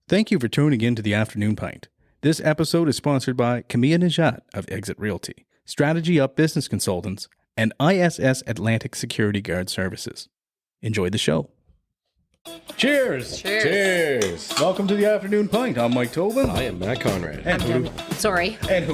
Thank you for tuning in to the Afternoon Pint. This episode is sponsored by Camilla Najat of Exit Realty, Strategy Up Business Consultants, and ISS Atlantic Security Guard Services. Enjoy the show. Cheers! Cheers! Welcome to the Afternoon Pint. I'm Mike Tobin. I am Matt Conrad. And who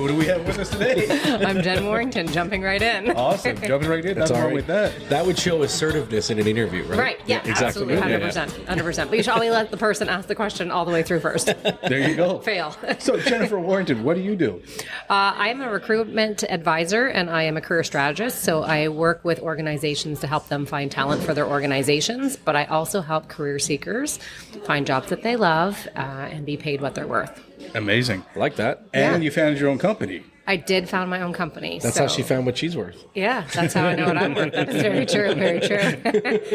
do we have with us today? I'm Jen Warrington, jumping right in. Awesome. Jumping right in. That's Nothing all wrong right. with that. That would show assertiveness in an interview, right? Right, yeah, exactly. absolutely, 100%. But you should always let the person ask the question all the way through first. There you go. Fail. So, Jennifer Warrington, what do you do? I am a recruitment advisor and I am a career strategist. So I work with organizations to help them find talent for their organizations, but I also help career seekers find jobs that they love and be paid what they're worth. Amazing. I like that. And you founded your own company. I did found my own company. That's how she found what she's worth. Yeah, that's how I know what I'm worth. That is very true, very true.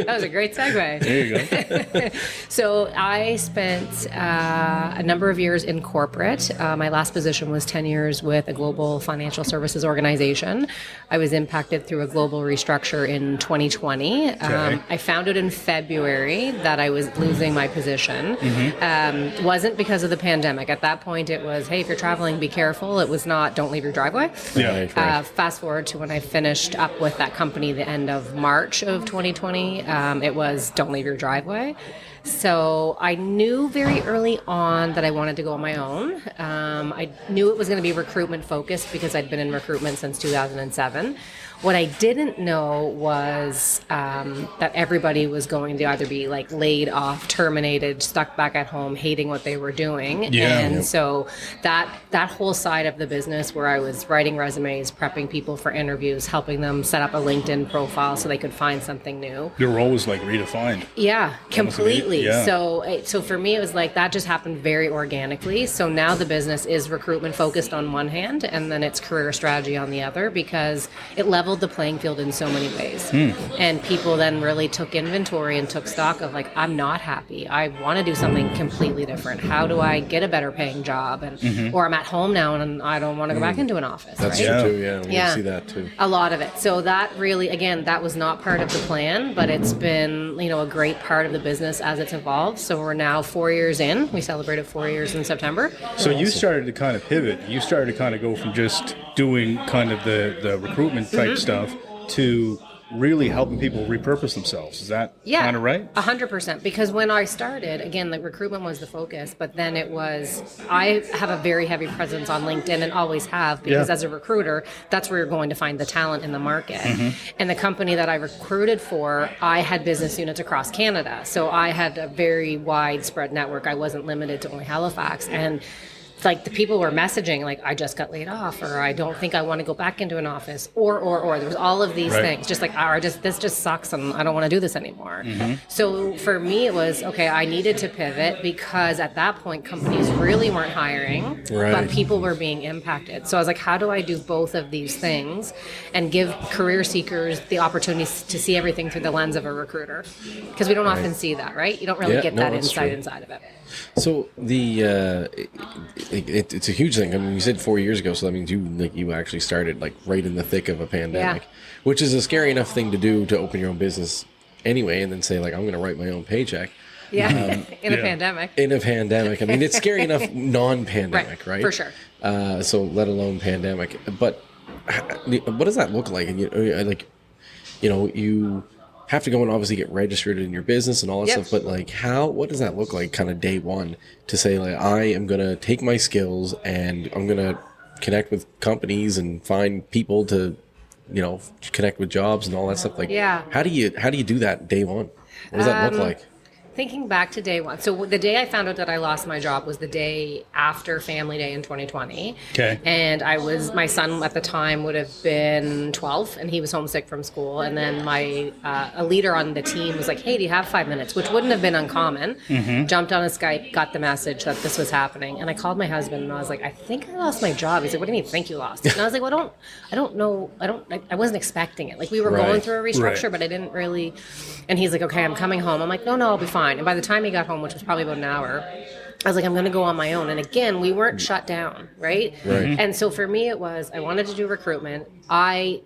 That was a great segue. There you go. So I spent a number of years in corporate. My last position was 10 years with a global financial services organization. I was impacted through a global restructure in 2020. Okay. I found out in February that I was losing my position. Wasn't because of the pandemic. At that point, it was, hey, if you're traveling, be careful. It was not, don't leave your driveway. Yeah. Right. Fast forward to when I finished up with that company the end of March of 2020, it was don't leave your driveway. So I knew very early on that I wanted to go on my own. I knew it was going to be recruitment focused because I'd been in recruitment since 2007. What I didn't know was that everybody was going to either be like laid off, terminated, stuck back at home, hating what they were doing. Yeah. And so that whole side of the business where I was writing resumes, prepping people for interviews, helping them set up a LinkedIn profile so they could find something new. Your role was like redefined. Yeah, completely. Yeah. So for me, it was like that just happened very organically. So now the business is recruitment focused on one hand, and then it's career strategy on the other because it leveled the playing field in so many ways. And people then really took inventory and took stock of like, I'm not happy. I want to do something completely different. How do I get a better paying job? And or I'm at home now and I don't want to go back into an office. That's right? true, too. Yeah, we see that, too. A lot of it. So that really, again, that was not part of the plan, but it's been, a great part of the business as it's evolved. So we're now 4 years in. We celebrated 4 years in September. So you started to kind of pivot. You started to kind of go from just doing kind of the recruitment type stuff to really helping people repurpose themselves. Is that kind of right? 100%. Because when I started, again, the recruitment was the focus, but then it was, I have a very heavy presence on LinkedIn and always have, because as a recruiter, that's where you're going to find the talent in the market. And the company that I recruited for, I had business units across Canada. So I had a very widespread network. I wasn't limited to only Halifax. And like the people were messaging like, I just got laid off, or I don't think I want to go back into an office, or there was all of these things, just like, this just sucks and I don't want to do this anymore. So for me, it was, okay, I needed to pivot because at that point, companies really weren't hiring, but people were being impacted. So I was like, how do I do both of these things and give career seekers the opportunity to see everything through the lens of a recruiter? Because we don't often see that, right? You don't really get that insight inside of it. So it's a huge thing. I mean, you said 4 years ago, so that means you actually started like right in the thick of a pandemic, which is a scary enough thing to do, to open your own business anyway, and then say like, I'm going to write my own paycheck. Yeah, in a pandemic. In a pandemic. I mean, it's scary enough non-pandemic, right? For sure. So let alone pandemic. But what does that look like? And you have to go and obviously get registered in your business and all that stuff, but like what does that look like kind of day one to say like, I am going to take my skills and I'm going to connect with companies and find people to, connect with jobs and all that stuff. Like, how do you do that day one? What does that look like? Thinking back to day one. So the day I found out that I lost my job was the day after Family Day in 2020. Okay. And my son at the time would have been 12 and he was homesick from school. And then a leader on the team was like, hey, do you have 5 minutes? Which wouldn't have been uncommon. Jumped on a Skype, got the message that this was happening. And I called my husband and I was like, I think I lost my job. He's like, what do you think you lost? And I was like, well, I don't know. I wasn't expecting it. Like we were going through a restructure, but I didn't really. And he's like, okay, I'm coming home. I'm like, no, I'll be fine. And by the time he got home, which was probably about an hour, I was like, I'm going to go on my own. And again, we weren't shut down, right? And so for me, it was, I wanted to do recruitment.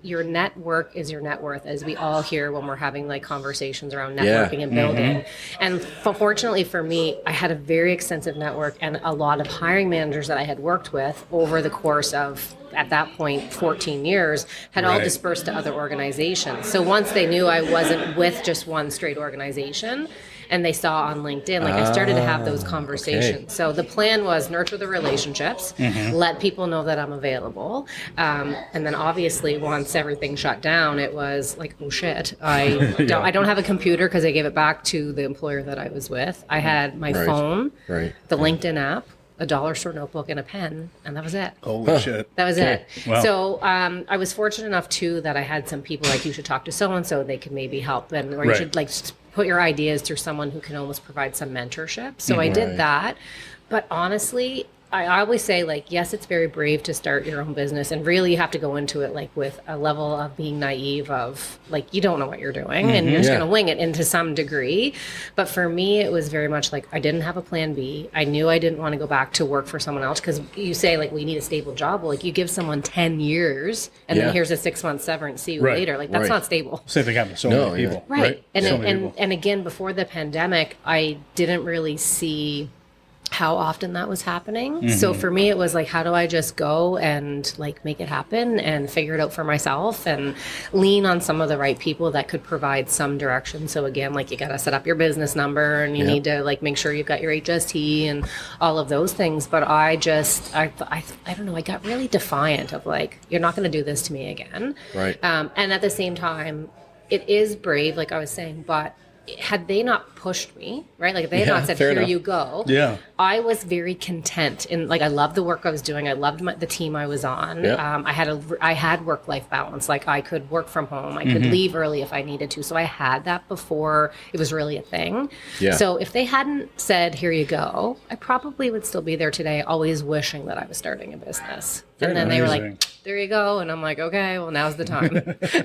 Your network is your net worth, as we all hear when we're having like conversations around networking and building. And fortunately for me, I had a very extensive network and a lot of hiring managers that I had worked with over the course of, at that point, 14 years, had all dispersed to other organizations. So once they knew I wasn't with just one straight organization, and they saw on LinkedIn, like I started to have those conversations. Okay. So the plan was nurture the relationships, let people know that I'm available. And then obviously once everything shut down, it was like, oh shit, I don't have a computer because I gave it back to the employer that I was with. I had my phone, the LinkedIn app, a dollar store notebook and a pen, and that was it. Holy shit. That was it. Wow. So I was fortunate enough too that I had some people like, you should talk to so-and-so, they could maybe help, or you should like put your ideas through someone who can almost provide some mentorship. So I did that. But honestly, I always say, like, yes, it's very brave to start your own business, and really you have to go into it like with a level of being naive of like, you don't know what you're doing and you're just going to wing it into some degree. But for me, it was very much like I didn't have a plan B. I knew I didn't want to go back to work for someone else, because you say like, we need a stable job. Well, like you give someone 10 years and then here's a 6-month severance, see you later. Like that's not stable. Same thing happened to so many people. Right. And again, before the pandemic, I didn't really see how often that was happening. So for me, it was like, how do I just go and like make it happen and figure it out for myself and lean on some of the right people that could provide some direction. So again, like you got to set up your business number, and you need to like make sure you've got your HST and all of those things. But I don't know, I got really defiant of like, you're not going to do this to me again. Right. And at the same time, it is brave, like I was saying, but had they not pushed me, right? Like if they had not said, here you go. Yeah. I was very content. And like, I loved the work I was doing. I loved the team I was on. I had work-life balance. Like I could work from home. I could leave early if I needed to. So I had that before it was really a thing. Yeah. So if they hadn't said, here you go, I probably would still be there today, always wishing that I was starting a business. And then they were like, there you go. And I'm like, okay, well, now's the time.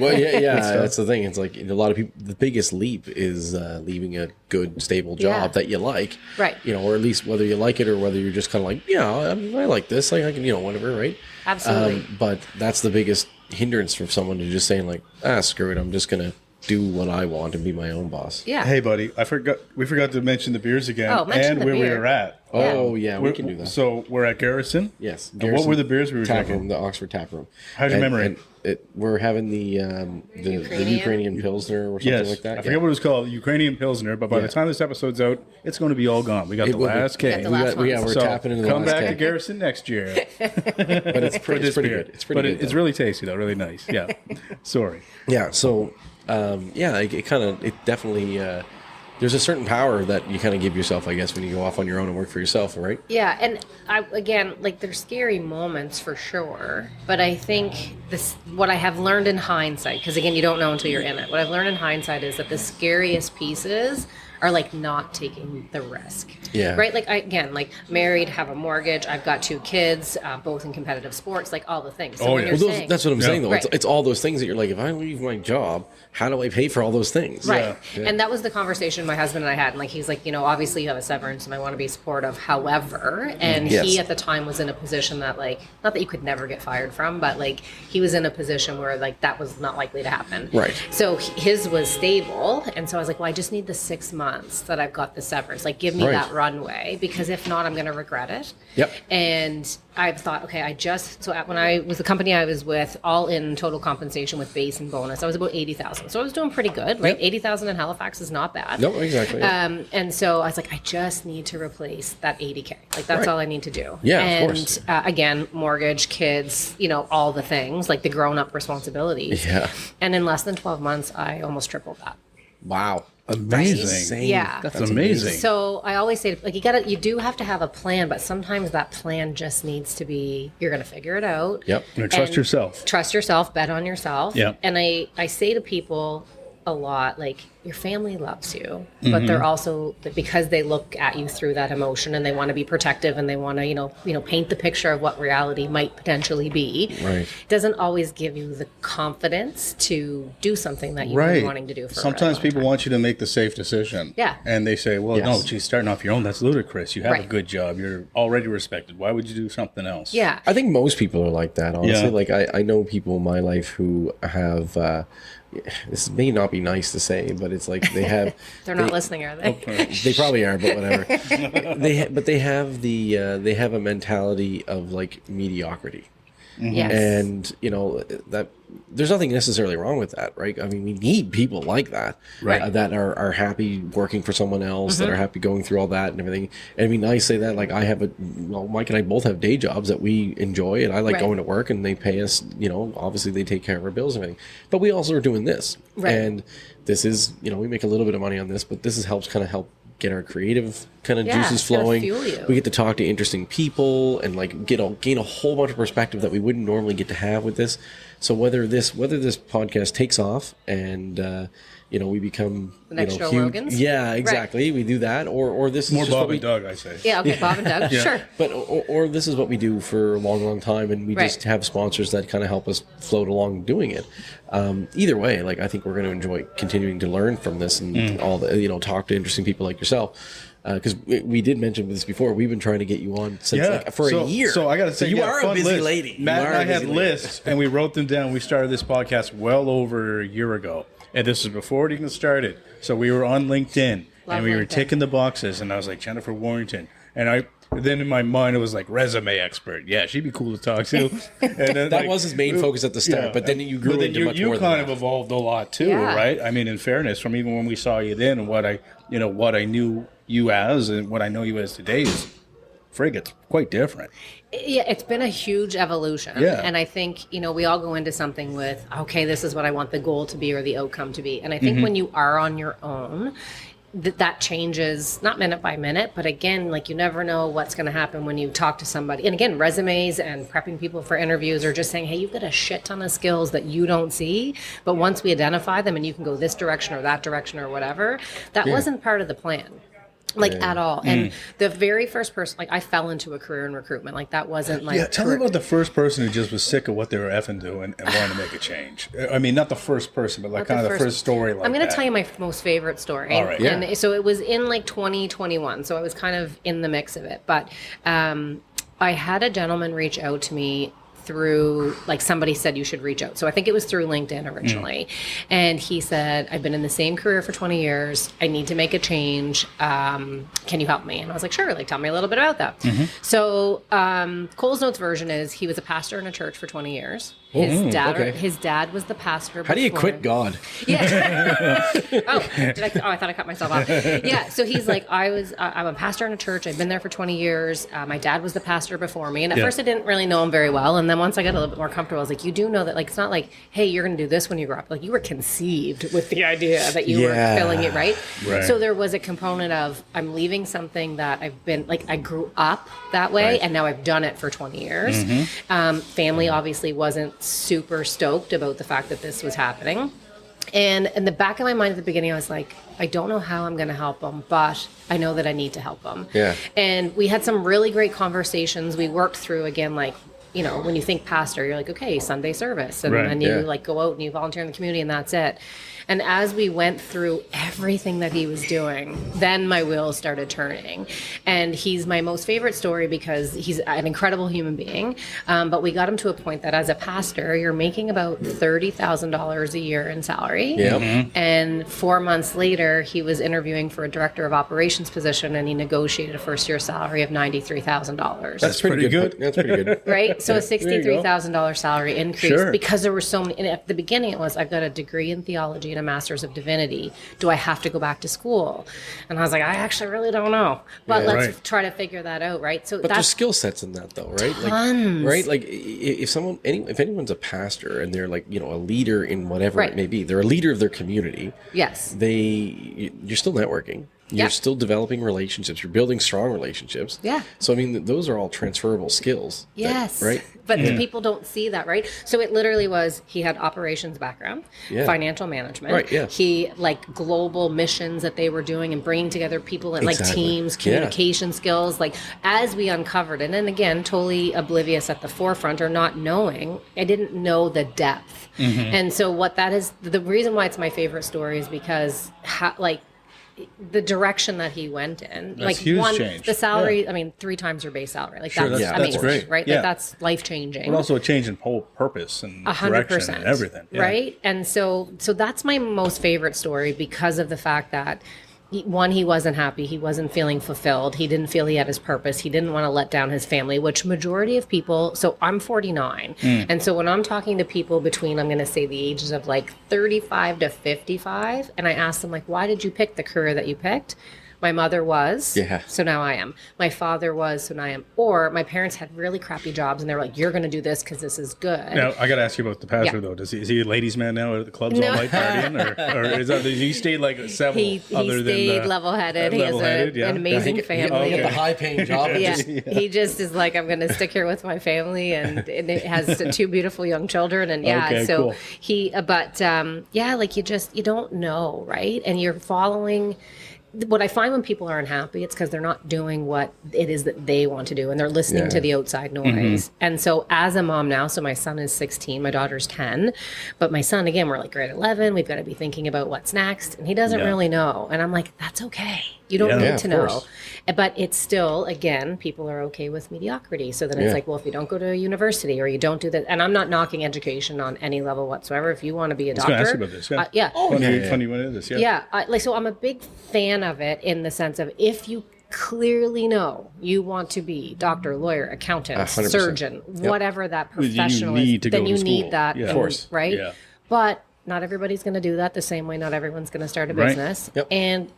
Well, that's the thing. It's like a lot of people, the biggest leap is leaving a good, stable job that you like. Right. You know, or at least whether you like it or whether you're just kind of like, I like this. Like I can, whatever, right? Absolutely. But that's the biggest hindrance for someone to just saying like, screw it. I'm just going to do what I want and be my own boss. Yeah. Hey, buddy, we forgot to mention the beers again and where we were at. Oh, yeah, we can do that. So we're at Garrison? Yes. Garrison, what were the beers we were drinking? The Oxford Tap Room. How's your memory? We're having the Ukrainian Pilsner or something like that. I forget what it was called, Ukrainian Pilsner, but by the time this episode's out, it's going to be all gone. We got the last keg. We're tapping into the last keg. Come back to Garrison next year. But it's pretty good. It's really tasty, though, really nice. Yeah. Sorry. Yeah, so... it definitely there's a certain power that you kind of give yourself, I guess, when you go off on your own and work for yourself, right? Yeah, and there's scary moments for sure, but I think what I have learned in hindsight, because again, you don't know until you're in it. What I've learned in hindsight is that the scariest pieces are like not taking the risk. Yeah. Right? Like married, have a mortgage, I've got 2 kids, both in competitive sports, like all the things. So that's what I'm saying though. Right. It's all those things that you're like, if I leave my job, how do I pay for all those things? Right. Yeah. And that was the conversation my husband and I had. And like, he's like, obviously you have a severance and I want to be supportive. However, and he at the time was in a position that like, not that you could never get fired from, but like he was in a position where like that was not likely to happen. Right. So his was stable. And so I was like, well, I just need the 6 months that I've got the severance. Like give me that runway, because if not, I'm going to regret it. Yep. And I've thought, okay, when I was the company I was with, all in total compensation with base and bonus, I was about 80,000. So I was doing pretty good, right? 80,000 in Halifax is not bad. No, exactly. Yeah. And so I was like, I just need to replace that 80K. Like that's all I need to do. Yeah, and, of course. Again, mortgage, kids, all the things, like the grown-up responsibilities. Yeah. And in less than 12 months, I almost tripled that. Wow. Amazing. Yeah. That's amazing. So I always say, like, you do have to have a plan, but sometimes that plan just needs to be, you're going to figure it out. Yep. You're going to trust yourself. Trust yourself, bet on yourself. Yep. And I say to people a lot, like, your family loves you, but they're also, because they look at you through that emotion and they want to be protective and they want to, you know, paint the picture of what reality might potentially be. Right. Doesn't always give you the confidence to do something that you've been wanting to do for Sometimes a really long people time. want you to make the safe decision. Yeah. And they say, well, no, geez, starting off your own, that's ludicrous. You have a good job. You're already respected. Why would you do something else? Yeah. I think most people are like that, honestly. Yeah. Like, I know people in my life who have, this may not be nice to say, but it's like they have... They're not listening, are they? They probably are, but whatever. They have a mentality of like mediocrity. Yes. And, you know, that there's nothing necessarily wrong with that, right? I mean, we need people like that, right? That are happy working for someone else, that are happy going through all that and everything. And I mean, I say that, like, Mike and I both have day jobs that we enjoy, and I like going to work, and they pay us, you know, obviously they take care of our bills and everything. But we also are doing this. Right. And this is, you know, we make a little bit of money on this, but this help get our creative kind of juices flowing. We get to talk to interesting people and like gain a whole bunch of perspective that we wouldn't normally get to have with this. So whether this podcast takes off and you know, we become the next Joe huge, Rogans. Yeah, exactly. Right. We do that, or this is more just Bob and Doug, I say. Yeah, okay, Bob and Doug, sure. But or this is what we do for a long, long time, and we just have sponsors that kind of help us float along doing it. Either way, like, I think we're going to enjoy continuing to learn from this and all the, you know, talk to interesting people like yourself. Because we did mention this before, we've been trying to get you on since for a year. So I got to say, you are a busy lady. Matt and I had lists, and we wrote them down. We started this podcast well over a year ago, and this was before it even started. So we were on LinkedIn, and we were ticking the boxes, and I was like, Jennifer Warrington, and then in my mind it was like resume expert. Yeah, she'd be cool to talk to. And then, that was his main focus at the start, but then you grew into much more than that. You kind of evolved a lot too, right? I mean, in fairness, from even when we saw you then and what I knew you as and what I know you as today is, frig, it's quite different. Yeah, it's been a huge evolution. Yeah. And I think, you know, we all go into something with, okay, this is what I want the goal to be or the outcome to be. And I think when you are on your own, that changes, not minute by minute, but again, like, you never know what's going to happen when you talk to somebody. And again, resumes and prepping people for interviews are just saying, hey, you've got a shit ton of skills that you don't see, but once we identify them and you can go this direction or that direction or whatever, that wasn't part of the plan. At all. And the very first person, like, I fell into a career in recruitment. Like, that wasn't like... Yeah, tell me about the first person who just was sick of what they were effing doing and wanted to make a change. I mean, not the first person, but like kind of the first story like I'm going to tell you my most favorite story. All right. And so it was in like 2021. So I was kind of in the mix of it. But I had a gentleman reach out to me through, like, somebody said you should reach out. So I think it was through LinkedIn originally. And he said, I've been in the same career for 20 years. I need to make a change. Can you help me? And I was like, sure. Like, tell me a little bit about that. So Cole's Notes version is he was a pastor in a church for 20 years. His dad was the pastor. How do you quit God? Yeah. I thought I cut myself off. Yeah. So he's like, I'm a pastor in a church. I've been there for 20 years. My dad was the pastor before me. And at first I didn't really know him very well. And then once I got a little bit more comfortable, I was like, you do know that, like, it's not like, hey, you're going to do this when you grow up. Like, you were conceived with the idea that you were filling it, right? So there was a component of, I'm leaving something that I've been, like, I grew up that way, and now I've done it for 20 years. Family obviously wasn't super stoked about the fact that this was happening. And in the back of my mind at the beginning, I was like, I don't know how I'm going to help them, but I know that I need to help them. Yeah. And we had some really great conversations. We worked through, again, like, you know, when you think pastor, you're like, okay, Sunday service. And then you like go out and you volunteer in the community and that's it. And as we went through everything that he was doing, then my wheels started turning. And he's my most favorite story because he's an incredible human being. But we got him to a point that as a pastor, you're making about $30,000 a year in salary. And 4 months later, he was interviewing for a director of operations position and he negotiated a first year salary of $93,000. That's pretty good. That's pretty good. Right? So a $63,000 salary increase because there were so many. And at the beginning, it was, I've got a degree in theology and a master's of divinity. Do I have to go back to school? And I was like, I actually really don't know. But let's try to figure that out, right? So but there's skill sets in that, though, right? Tons. Like, right? Like, if anyone's a pastor and they're, like, you know, a leader in whatever it may be, they're a leader of their community. Yes. You're still networking. You're still developing relationships. You're building strong relationships. Yeah. So, I mean, those are all transferable skills. Yes. Right? But people don't see that, right? So it literally was, he had operations background, financial management. Right, yeah. He, like, global missions that they were doing and bringing together people and, like, teams, communication skills. Like, as we uncovered it, and then again, totally oblivious at the forefront or not knowing, I didn't know the depth. And so what that is, the reason why it's my favorite story is because, the direction that he went in, that's huge change. The salary, I mean, 3 times your base salary, like that's amazing, great, right? Like that's life changing. But also a change in whole purpose and 100%, direction and everything, right? And so that's my most favorite story because of the fact that he wasn't happy. He wasn't feeling fulfilled. He didn't feel he had his purpose. He didn't want to let down his family, which majority of people, so I'm 49. And so when I'm talking to people between, I'm going to say the ages of like 35 to 55, and I ask them like, why did you pick the career that you picked? My mother was, so now I am. My father was, so now I am. Or my parents had really crappy jobs, and they were like, you're going to do this because this is good. Now, I got to ask you about the pastor, though. Is he a ladies' man now at the clubs all night partying? Or is that, he stayed like several he stayed level-headed. He has an amazing family. He got the high-paying job. He just is like, I'm going to stick here with my family, and it has 2 beautiful young children. And cool. You don't know, right? And you're following. What I find when people aren't happy, it's because they're not doing what it is that they want to do, and they're listening to the outside noise. And so as a mom now, so my son is 16, my daughter's 10, but my son, again, we're like grade 11, we've got to be thinking about what's next, and he doesn't really know. And I'm like, that's okay. You don't need to know. But it's still, again, people are okay with mediocrity. So then it's like, well, if you don't go to university or you don't do that, and I'm not knocking education on any level whatsoever. If you want to be a doctor. I was going to ask you about this. Funny when it is. So I'm a big fan of it in the sense of if you clearly know you want to be doctor, lawyer, accountant, 100%. Surgeon, whatever that professional is, then you need that, of course. Right? Yeah. But not everybody's going to do that the same way. Not everyone's going to start a business. And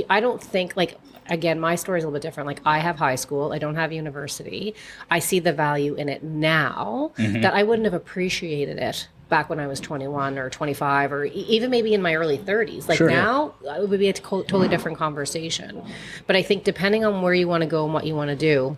I don't think, like, again, my story is a little bit different. Like, I have high school. I don't have university. I see the value in it now that I wouldn't have appreciated it back when I was 21 or 25 or even maybe in my early 30s. Like now, it would be a totally different conversation. But I think depending on where you want to go and what you want to do,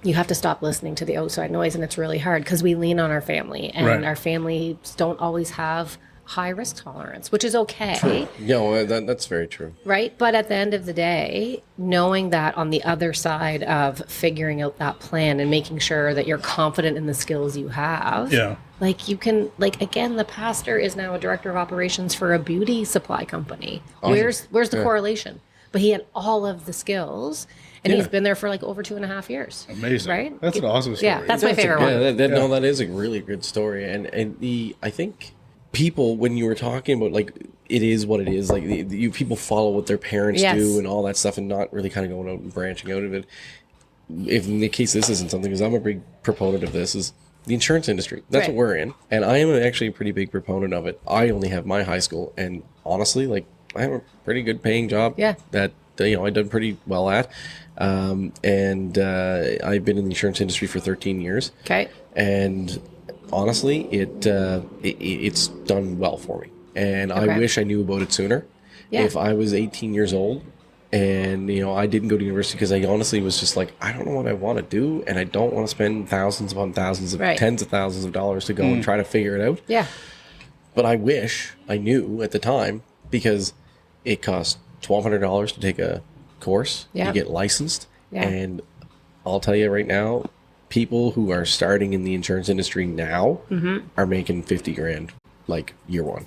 you have to stop listening to the outside noise. And it's really hard because we lean on our family. And our families don't always have high risk tolerance, which is okay. True. No, that's very true. Right? But at the end of the day, knowing that on the other side of figuring out that plan and making sure that you're confident in the skills you have, like you can, like, again, the pastor is now a director of operations for a beauty supply company. Awesome. Where's the correlation? But he had all of the skills. And he's been there for like over 2.5 years. Amazing. Right? That's an awesome story. Yeah, that's my favorite one. No, that is a really good story. And I think people, when you were talking about, like, it is what it is, like people follow what their parents do and all that stuff and not really kind of going out and branching out of it. If in the case this isn't something, because I'm a big proponent of this, is the insurance industry. That's what we're in. And I am actually a pretty big proponent of it. I only have my high school, and honestly, like, I have a pretty good paying job that I've done pretty well at. And I've been in the insurance industry for 13 years. Okay. And honestly, it's done well for me. And I wish I knew about it sooner. Yeah. If I was 18 years old and, I didn't go to university because I honestly was just like, I don't know what I want to do. And I don't want to spend thousands upon thousands of tens of thousands of dollars to go and try to figure it out. Yeah. But I wish I knew at the time, because it cost $1,200 to take a course to get licensed. Yeah. And I'll tell you right now, people who are starting in the insurance industry now are making $50,000 like year one.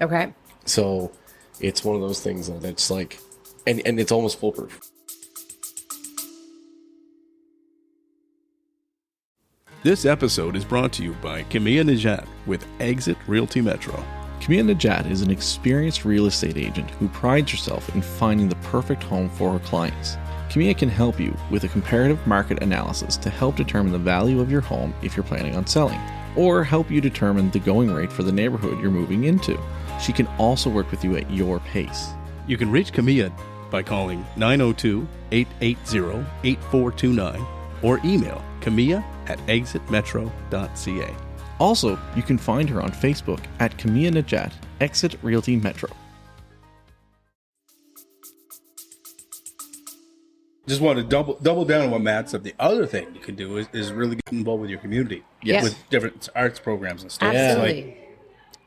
Okay. So it's one of those things that's like, and it's almost foolproof. This episode is brought to you by Camilla Najat with Exit Realty Metro. Camilla Najat is an experienced real estate agent who prides herself in finding the perfect home for her clients. Camilla can help you with a comparative market analysis to help determine the value of your home if you're planning on selling, or help you determine the going rate for the neighborhood you're moving into. She can also work with you at your pace. You can reach Camilla by calling 902-880-8429 or email camilla@exitmetro.ca. Also, you can find her on Facebook at Camilla Najat, Exit Realty Metro. Just want to double down on what Matt said. The other thing you could do is really get involved with your community. Yes. With different arts programs and stuff. Absolutely.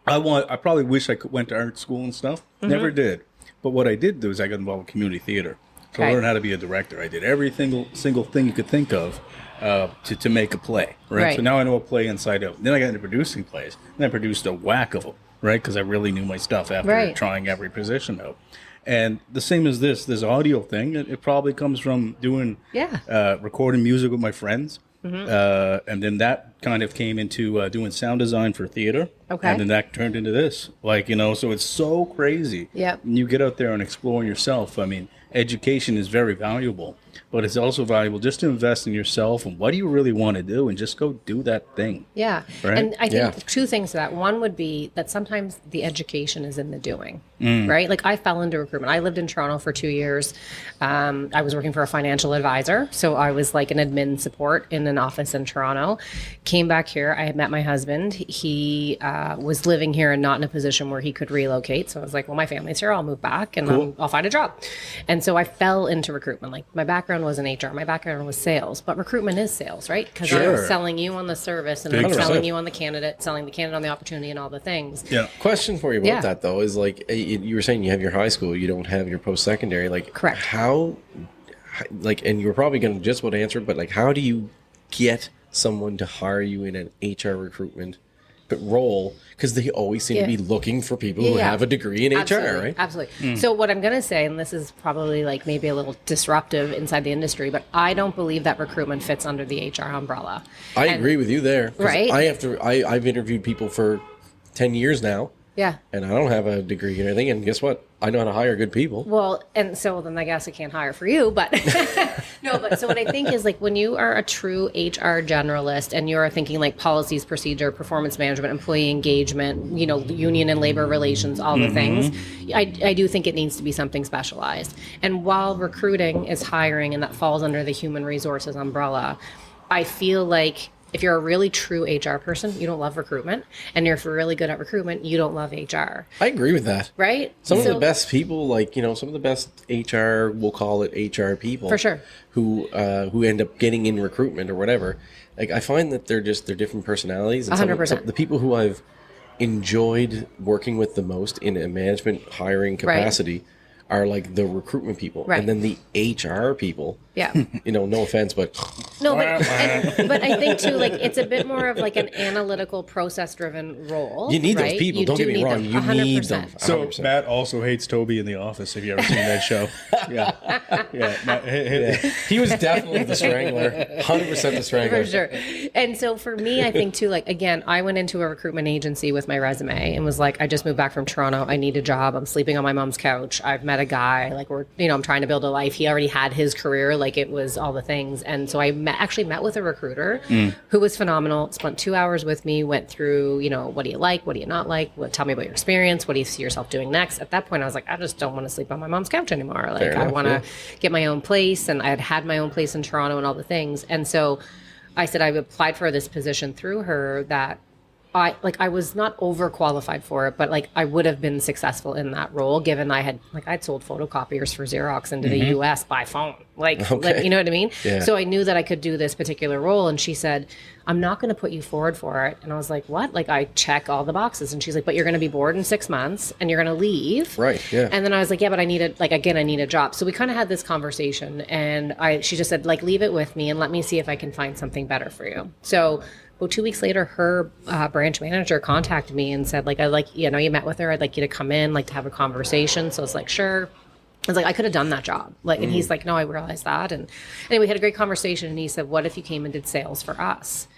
Like, I probably wish I went to art school and stuff. Never did. But what I did do is I got involved with community theater. So I learned how to be a director. I did every single thing you could think of to make a play, right? So now I know a play inside out. Then I got into producing plays. And I produced a whack of them, right? Because I really knew my stuff after trying every position out. And the same as this audio thing, it probably comes from doing recording music with my friends. And then that kind of came into doing sound design for theater. Okay. And then that turned into this. Like, so it's so crazy. Yeah. When you get out there and explore yourself, I mean, education is very valuable, but it's also valuable just to invest in yourself and what do you really want to do and just go do that thing. Yeah. Right? And I think two things to that. One would be that sometimes the education is in the doing, right? Like I fell into recruitment. I lived in Toronto for 2 years. I was working for a financial advisor. So I was like an admin support in an office in Toronto. Came back here. I had met my husband. He was living here and not in a position where he could relocate. So I was like, well, my family's here. I'll move back and I'll find a job. And so I fell into recruitment. Like my background was in HR. My background was sales, but recruitment is sales, right? Because I'm selling you on the service and I'm selling you on the candidate, selling the candidate on the opportunity and all the things. Yeah. Question for you about that though is like you were saying you have your high school, you don't have your post-secondary. Like correct. How like, and you were probably going to just about answer it, but like how do you get someone to hire you in an HR recruitment role, because they always seem to be looking for people who have a degree in HR, right? Absolutely. So what I'm going to say, and this is probably like maybe a little disruptive inside the industry, but I don't believe that recruitment fits under the HR umbrella. I agree with you there. Right. I've interviewed people for 10 years now. Yeah. And I don't have a degree in anything. And guess what? I know how to hire good people. Well, and so then I guess I can't hire for you, but no, but so what I think is like when you are a true HR generalist and you're thinking like policies, procedure, performance management, employee engagement, union and labor relations, all the things, I do think it needs to be something specialized. And while recruiting is hiring and that falls under the human resources umbrella, I feel like if you're a really true HR person, you don't love recruitment. And if you're really good at recruitment, you don't love HR. I agree with that. Right? Some of the best people, like, some of the best HR, we'll call it HR people. For sure. Who end up getting in recruitment or whatever. Like, I find that they're different personalities. And 100%. The people who I've enjoyed working with the most in a management hiring capacity are like the recruitment people. Right. And then the HR people. Yeah. No offense, but no, but I think too, like it's a bit more of like an analytical, process-driven role. You need those people. Don't get me wrong. You need them. 100%. So Matt also hates Toby in The Office. Have you ever seen that show? He was definitely the strangler. 100% the strangler. For sure. And so for me, I think too, like again, I went into a recruitment agency with my resume and was like, I just moved back from Toronto. I need a job. I'm sleeping on my mom's couch. I've met a guy. Like I'm trying to build a life. He already had his career. Like it was all the things. And so I actually met with a recruiter who was phenomenal, spent 2 hours with me, went through, what do you like? What do you not like? Tell me about your experience. What do you see yourself doing next? At that point, I was like, I just don't want to sleep on my mom's couch anymore. Like I want to get my own place. And I had my own place in Toronto and all the things. And so I said, I applied for this position through her that I was not overqualified for it, but like I would have been successful in that role given I'd sold photocopiers for Xerox into the US by phone. Like, you know what I mean? Yeah. So I knew that I could do this particular role. And she said, I'm not going to put you forward for it. And I was like, what? Like I check all the boxes. And she's like, but you're going to be bored in 6 months and you're going to leave. Right. Yeah. And then I was like, yeah, but I need a job. So we kind of had this conversation and she just said like, leave it with me and let me see if I can find something better for you. So well, 2 weeks later, her branch manager contacted me and said, like, you met with her. I'd like you to come in, like to have a conversation. So I was like, sure. I was like, I could have done that job. Like, and he's like, no, I realize that. And anyway, we had a great conversation. And he said, what if you came and did sales for us?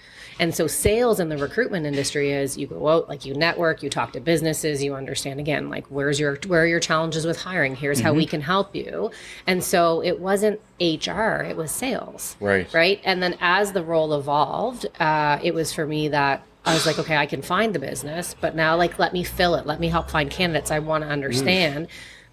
And so sales in the recruitment industry is you go out, like you network, you talk to businesses, you understand again, like where are your challenges with hiring? Here's how we can help you. And so it wasn't HR, it was sales. Right. Right. And then as the role evolved, it was for me that I was like, okay, I can find the business, but now like, let me fill it. Let me help find candidates. I want to understand.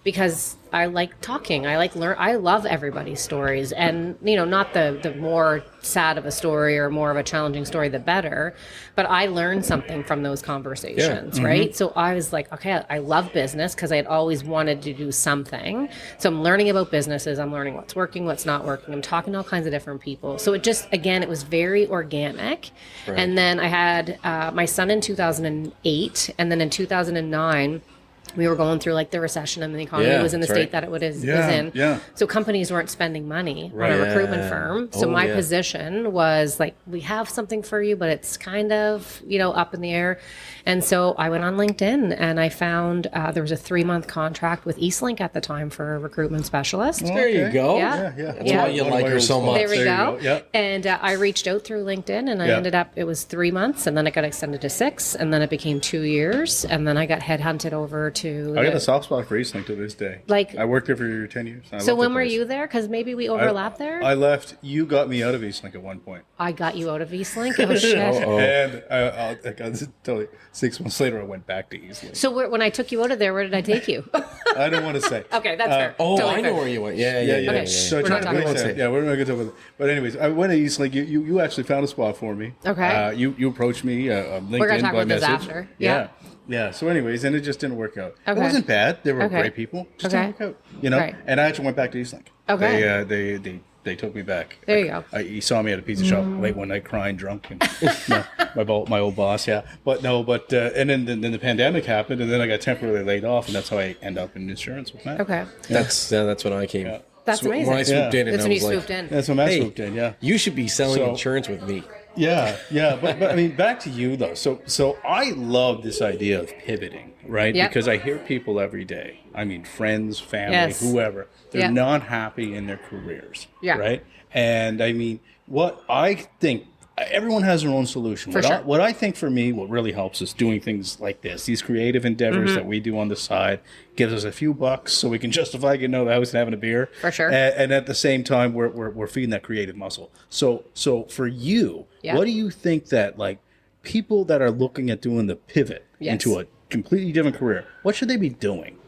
because I like talking. I like learn. I love everybody's stories, and not the more sad of a story or more of a challenging story, the better. But I learned something from those conversations, right? So I was like, okay, I love business because I had always wanted to do something. So I'm learning about businesses. I'm learning what's working, what's not working. I'm talking to all kinds of different people. So it was very organic. Right. And then I had my son in 2008, and then in 2009. We were going through like the recession, and the economy was in the state that it was in. Yeah. So companies weren't spending money on a recruitment firm. So my position was like, we have something for you, but it's kind of, up in the air. And so I went on LinkedIn and I found there was a 3-month contract with Eastlink at the time for a recruitment specialist. Oh, there you go. Yeah. That's why you like her so much. There we go. Yep. And I reached out through LinkedIn, and I ended up, it was 3 months, and then it got extended to 6, and then it became 2 years, and then I got headhunted over to I got a soft spot for Eastlink to this day. I worked there for 10 years. So when were you there? Because maybe we overlapped there. I left. You got me out of Eastlink at one point. I got you out of Eastlink? Oh, shit. And I'll tell you, 6 months later, I went back to Eastlink. So when I took you out of there, where did I take you? I don't want to say. Okay, that's fair. I know where you went. Yeah. Okay. So we're not talking about it. Yeah, we're not going to talk about it. But anyways, I went to Eastlink. You actually found a spot for me. Okay. You approached me on LinkedIn we're going to talk by about message. this after. Yeah. So anyways, and it just didn't work out. Okay. It wasn't bad. They were great people. Just didn't work out. Right. And I actually went back to Eastlink. Okay. They took me back. There you go. He saw me at a pizza shop late one night crying drunk. And, my old boss, yeah. And then the pandemic happened, and then I got temporarily laid off, and that's how I end up in insurance with Matt. Okay. Yeah. That's when I came. Yeah. That's amazing. When I swooped in, that's when you swooped in. That's when Matt swooped in, yeah. You should be selling insurance with me. Yeah. But I mean, back to you though. So I love this idea of pivoting, right? Yep. Because I hear people every day. I mean, friends, family, whoever. They're not happy in their careers, right? And I mean, what I think, everyone has their own solution. What I think for me, what really helps is doing things like this. These creative endeavors that we do on the side gives us a few bucks so we can justify getting out of the house and having a beer. For sure. And at the same time, we're feeding that creative muscle. So for you, what do you think that like people that are looking at doing the pivot into a completely different career, what should they be doing?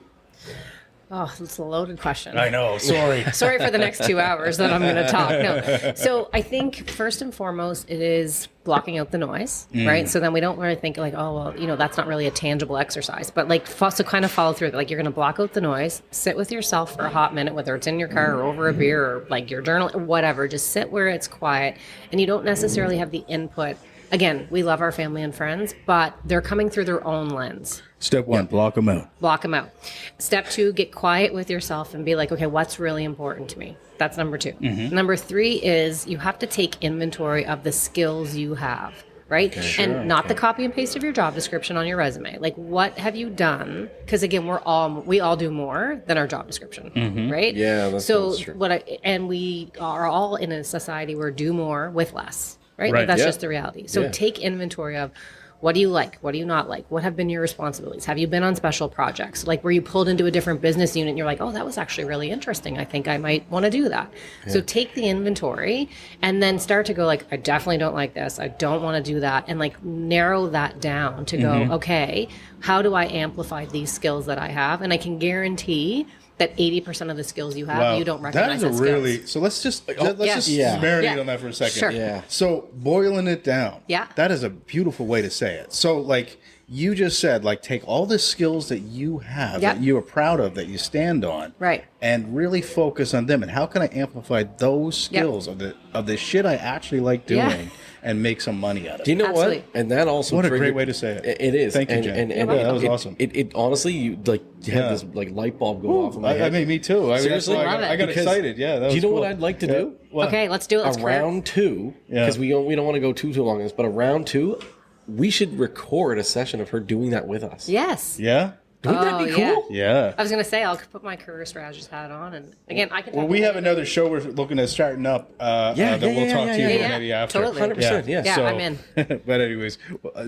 Oh, that's a loaded question. I know. Sorry. Sorry for the next 2 hours that I'm going to talk. No. So I think first and foremost, it is blocking out the noise, right? So then we don't really think like, oh, well, that's not really a tangible exercise. But like, so kind of follow through. Like you're going to block out the noise, sit with yourself for a hot minute, whether it's in your car or over a beer or like your journal or whatever. Just sit where it's quiet, and you don't necessarily have the input. Again, we love our family and friends, but they're coming through their own lens. Step 1, block them out. Block them out. Step 2, get quiet with yourself and be like, okay, what's really important to me? That's number 2. Number 3 is you have to take inventory of the skills you have, right? Okay, and not the copy and paste of your job description on your resume. Like, what have you done? Because again, we all do more than our job description, right? Yeah, that's true. We are all in a society where do more with less. Right? Like that's just the reality. So take inventory of what do you like? What do you not like? What have been your responsibilities? Have you been on special projects? Like were you pulled into a different business unit and you're like, oh, that was actually really interesting. I think I might want to do that. Yeah. So take the inventory and then start to go like, I definitely don't like this. I don't want to do that. And like narrow that down to go, okay, how do I amplify these skills that I have? And I can guarantee that 80% of the skills you have, you don't recognize as skills. So let's just marinate on that for a second. Sure. Yeah. So boiling it down. Yeah. That is a beautiful way to say it. So like you just said, like take all the skills that you have, that you are proud of, that you stand on, right, and really focus on them. And how can I amplify those skills of the shit I actually like doing? And make some money out of it. Do you know what? And that also what a great way to say it. It is. Thank you, Jen. And that was awesome. It honestly, you had this like light bulb go off in my head. I mean, me too. Seriously, I got excited. Yeah, that was do you know cool. what I'd like to do? Okay, let's do it. A round 2, because we don't want to go too long on this. But a round 2, we should record a session of her doing that with us. Yes. Yeah. Wouldn't that be cool? Yeah. I was going to say, I'll put my career strategist hat on. And again, I can talk we have another show we're looking at starting up that we'll talk to you about maybe after. Totally. 100%. Yeah, so, I'm in. But anyways,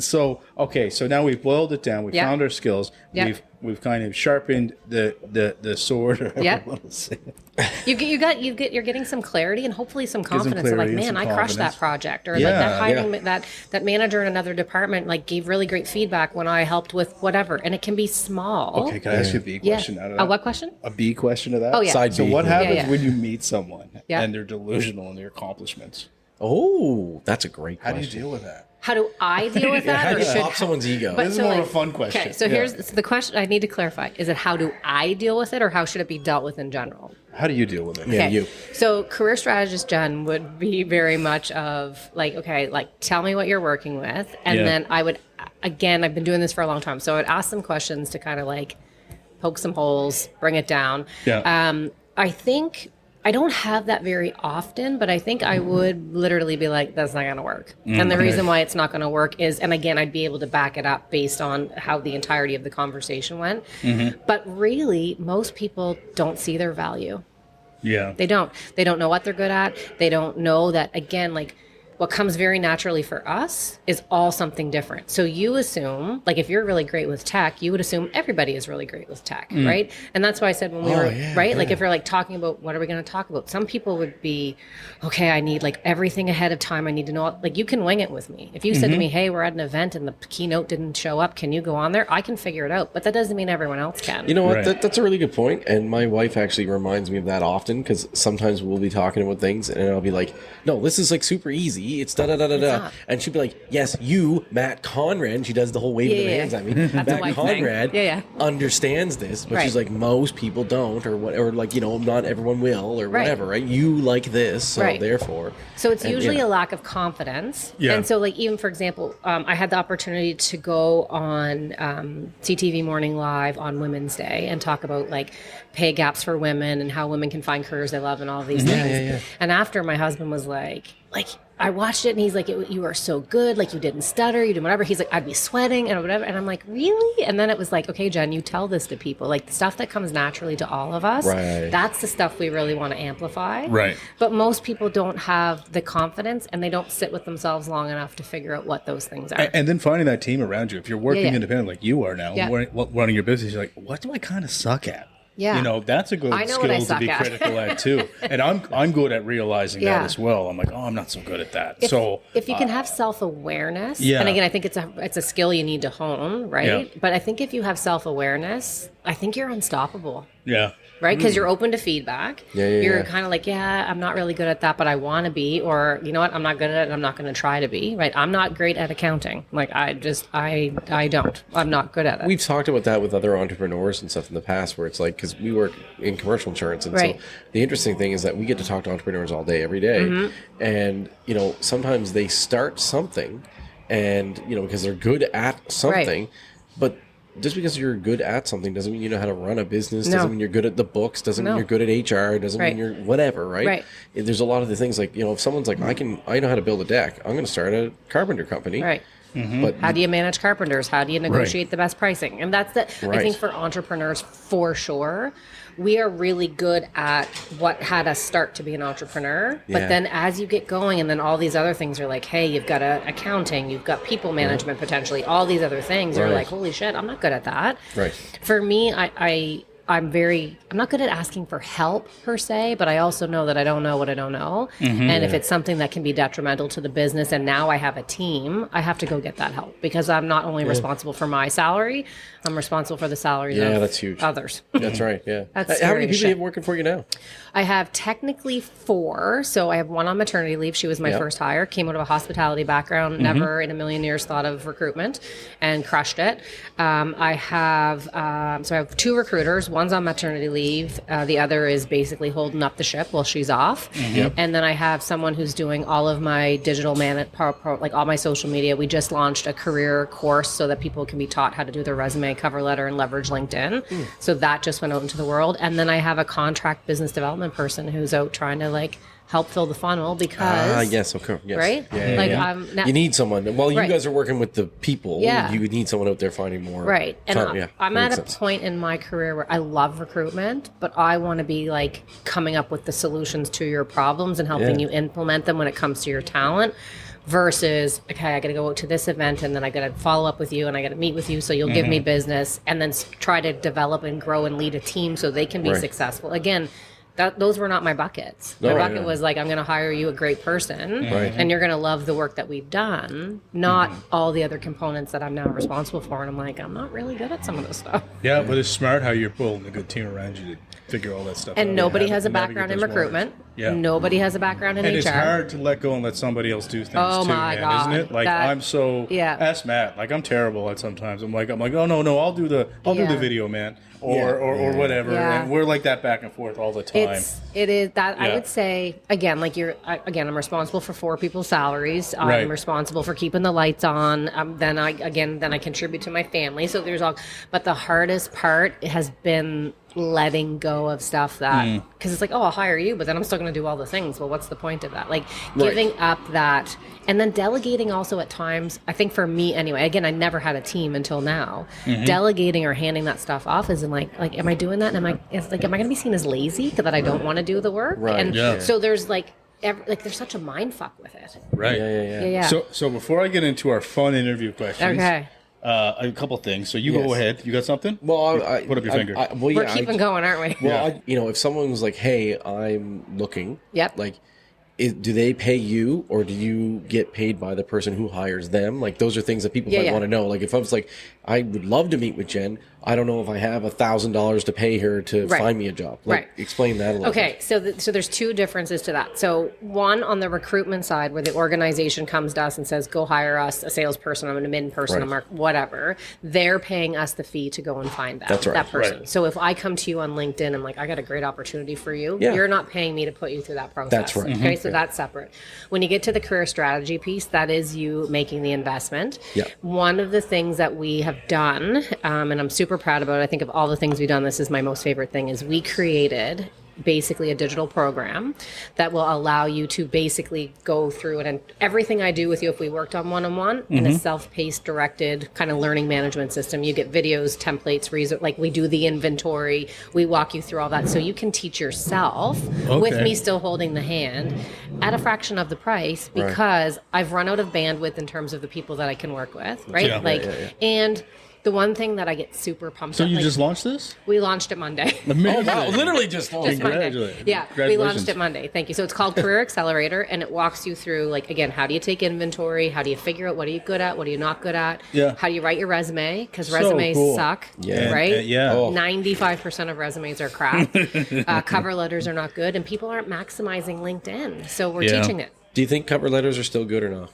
so now we've boiled it down. We found our skills. we've kind of sharpened the sword. Or Yeah. You're getting some clarity and hopefully some confidence. clarity Like, and man, some I crushed that confidence. project, or Yeah, like that hiring that manager in another department like gave really great feedback when I helped with whatever, and it can be small. Okay, can I ask you a B question out of that? A what question? A B question of that? Oh, yeah. Side So B. what happens Yeah. when you meet someone Yeah. and they're delusional in their accomplishments? Oh, that's a great How question. do you deal with that? How do I deal with that? How or do you should- pop someone's ego? But This is so, more of like- a fun question. Okay, so Yeah. here's the question I need to clarify. Is it how do I deal with it, or how should it be dealt with in general? How do you deal with it? Yeah, you. So career strategist Jen would be very much of like, okay, like tell me what you're working with. And Yeah. then I would, again, I've been doing this for a long time. So I would ask some questions to kind of like poke some holes, bring it down. Yeah. I think I don't have that very often, but I think I would literally be like, that's not going to work. And the reason why it's not going to work is, and again, I'd be able to back it up based on how the entirety of the conversation went. But really, most people don't see their value. Yeah. They don't. They don't know what they're good at. They don't know that, again, like what comes very naturally for us is all something different. So you assume, like if you're really great with tech, you would assume everybody is really great with tech, right? And that's why I said when we were, right? Like if you're like talking about, what are we going to talk about? Some people would be, okay, I need like everything ahead of time. I need to know, like you can wing it with me. If you said to me, hey, we're at an event and the keynote didn't show up, can you go on there? I can figure it out, but that doesn't mean everyone else can. You know what? Right. That's a really good point. And my wife actually reminds me of that often, because sometimes we'll be talking about things and I'll be like, no, this is like super easy. It's da da da da da. not. And she'd be like, yes, you, Matt Conrad. And she does the whole wave of the hands at me. That's a Matt wife thing. Conrad Yeah. understands this, but Right. she's like, most people don't, or what, or like, you know, not everyone will, or Right. whatever, right? You like this, so Right. therefore. So it's And, usually yeah. a lack of confidence. Yeah. And so like even for example, I had the opportunity to go on CTV Morning Live on Women's Day and talk about like pay gaps for women and how women can find careers they love and all of these things. And after my husband was like I watched it and he's like, you are so good. Like you didn't stutter, you did whatever. He's like, I'd be sweating and whatever. And I'm like, really? And then it was like, okay, Jen, you tell this to people. Like the stuff that comes naturally to all of us. Right. That's the stuff we really want to amplify. Right. But most people don't have the confidence and they don't sit with themselves long enough to figure out what those things are. And then finding that team around you. If you're working Yeah. independent like you are now, Yeah. running your business, you're like, what do I kind of suck at? Yeah. You know, that's a good I know what I skill to suck be at. critical at too. And I'm good at realizing Yeah. that as well. I'm like, oh, I'm not so good at that. If you can have self-awareness, Yeah. and again, I think it's a skill you need to hone, right? Yeah. But I think if you have self-awareness, I think you're unstoppable. yeah. Right? Because you're open to feedback. Yeah, yeah, you're yeah. kind of like, yeah, I'm not really good at that, but I want to be. Or, you know what? I'm not good at it. I'm not going to try to be. Right? I'm not great at accounting. Like, I don't. I'm not good at it. We've talked about that with other entrepreneurs and stuff in the past, where it's like, because we work in commercial insurance, and Right. so the interesting thing is that we get to talk to entrepreneurs all day, every day. Mm-hmm. And you know, sometimes they start something, and you know, because they're good at something, but just because you're good at something doesn't mean you know how to run a business. No. Doesn't mean you're good at the books. Doesn't mean No. you're good at HR. Doesn't Right. mean you're whatever, right? Right. There's a lot of the things like, you know, if someone's like, I know how to build a deck. I'm going to start a carpenter company. Right. But How do you manage carpenters? How do you negotiate the best pricing? And that's I Right. think for entrepreneurs, for sure, we are really good at what had us start to be an entrepreneur. But Yeah. then as you get going, and then all these other things are like, hey, you've got accounting, you've got people management potentially, all these other things. You're Right. like, holy shit, I'm not good at that. Right. For me, I'm not good at asking for help per se, but I also know that I don't know what I don't know. And if it's something that can be detrimental to the business and now I have a team, I have to go get that help because I'm not only responsible for my salary, I'm responsible for the salaries of that's huge. others. That's right. Yeah. That's How many scary people shit. do you have working for you now? I have technically 4. So I have one on maternity leave. She was my Yep. first hire, came out of a hospitality background, never in a million years thought of recruitment and crushed it. I have 2 recruiters. One's on maternity leave. The other is basically holding up the ship while she's off. And then I have someone who's doing all of my digital like all my social media. We just launched a career course so that people can be taught how to do their resume, cover letter, and leverage LinkedIn. So that just went out into the world. And then I have a contract business development person who's out trying to like help fill the funnel because Yes, okay. Yes. Right? Yeah, Like, yeah. I'm not- you need someone. Well, you Right. guys are working with the people. Yeah. You need someone out there finding more. Right. And I'm that at makes a sense. point in my career where I love recruitment, but I want to be like coming up with the solutions to your problems and helping Yeah. you implement them when it comes to your talent. versus, okay, I got to go to this event and then I got to follow up with you and I got to meet with you so you'll give me business, and then try to develop and grow and lead a team so they can be successful. Again, those were not my buckets. My bucket was like, I'm going to hire you a great person and you're going to love the work that we've done, not all the other components that I'm now responsible for. And I'm like, I'm not really good at some of this stuff. Yeah, but it's smart how you're building a good team around you to figure all that stuff out. And nobody has a background in recruitment. Yeah. Nobody has a background in HR. And it's hard to let go and let somebody else do things too, my man, God. isn't it? Like ask Matt. Like I'm terrible at sometimes. I'm like, oh no, I'll do the video, man. Or whatever. Yeah. And we're like that back and forth all the time. It is that I would say, again, like I'm responsible for 4 people's salaries. I'm responsible for keeping the lights on. Then I contribute to my family. So there's but the hardest part has been letting go of stuff that, because it's like, oh, I'll hire you, but then I'm still going to do all the things. Well, what's the point of that? Like giving up that, and then delegating also at times, I think for me anyway, again, I never had a team until now. Delegating or handing that stuff off isn't like, am I doing that? And am I going to be seen as lazy that I don't want to do the work? Right. And so there's there's such a mind fuck with it. Right. Yeah. So before I get into our fun interview questions, okay. A couple things. So you go ahead. You got something? Well, put up your finger. We're keeping going, aren't we? Well, if someone was like, "Hey, I'm looking," like, do they pay you, or do you get paid by the person who hires them? Like, those are things that people might want to know. Like, if I was like, I would love to meet with Jen, I don't know if I have $1,000 to pay her to find me a job. Like, explain that a little bit. Okay, so there's 2 differences to that. So one, on the recruitment side, where the organization comes to us and says, go hire us a salesperson, I'm an admin person, I'm whatever, they're paying us the fee to go and find that person. Right. So if I come to you on LinkedIn, I'm like, I got a great opportunity for you. You're not paying me to put you through that process. That's right. Okay, so that's separate. When you get to the career strategy piece, that is you making the investment. One of the things that we have done, and I'm super proud about it, I think of all the things we've done, this is my most favorite thing, is we created basically a digital program that will allow you to basically go through it. And everything I do with you, if we worked on one-on-one in a self-paced, directed kind of learning management system, you get videos, templates, like we do the inventory, we walk you through all that. So you can teach yourself with me still holding the hand at a fraction of the price, because I've run out of bandwidth in terms of the people that I can work with, right? And the one thing that I get super pumped So up, you just launched this? We launched it Monday. Amazing. Oh, wow. Literally just launched. Congratulations. Yeah, we launched it Monday. Thank you. So it's called Career Accelerator, and it walks you through, like, again, how do you take inventory? How do you figure out what are you good at? What are you not good at? How do you write your resume? Because resumes suck, right? 95% of resumes are crap. Cover letters are not good, and people aren't maximizing LinkedIn. So we're teaching it. Do you think cover letters are still good or not?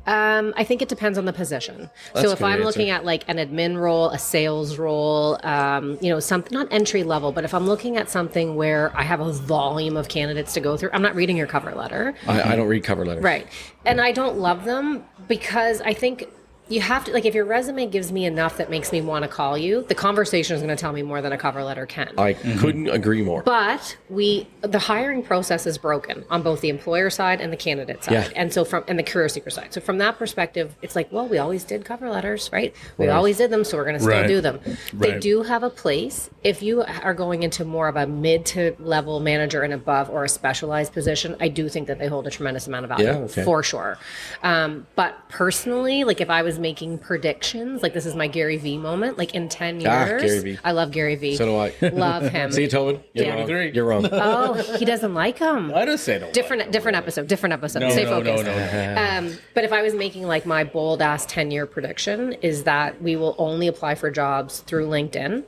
I think it depends on the position. So if I'm looking at like an admin role, a sales role, something not entry level, but if I'm looking at something where I have a volume of candidates to go through, I'm not reading your cover letter. I don't read cover letters. Right. And I don't love them because I think you have to, like, if your resume gives me enough that makes me want to call you, the conversation is going to tell me more than a cover letter can. I couldn't agree more. But the hiring process is broken on both the employer side and the candidate side, and the career seeker side. So from that perspective, it's like, well, we always did cover letters, right? We always did them, so we're going to still do them. They do have a place if you are going into more of a mid to level manager and above, or a specialized position. I do think that they hold a tremendous amount of value, for sure. But personally, like, if I was making predictions, like, this is my Gary V moment, like, in 10 years, Gary V. I love Gary V. So do I. Love him. See, Tobin? You're wrong. Oh, he doesn't like him. I just say no. Different episode. Stay focused. No. But if I was making, like, my bold ass 10-year prediction, is that we will only apply for jobs through LinkedIn,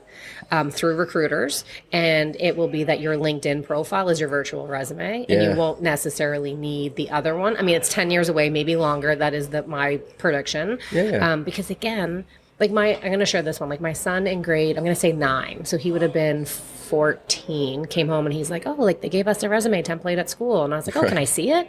through recruiters, and it will be that your LinkedIn profile is your virtual resume, and you won't necessarily need the other one. I mean, it's 10 years away, maybe longer. That is my prediction. Because again, like, I'm going to share this one. Like, my son in grade, I'm going to say 9, so he would have been 14, came home and he's like, oh, like, they gave us a resume template at school. And I was like, oh, can I see it?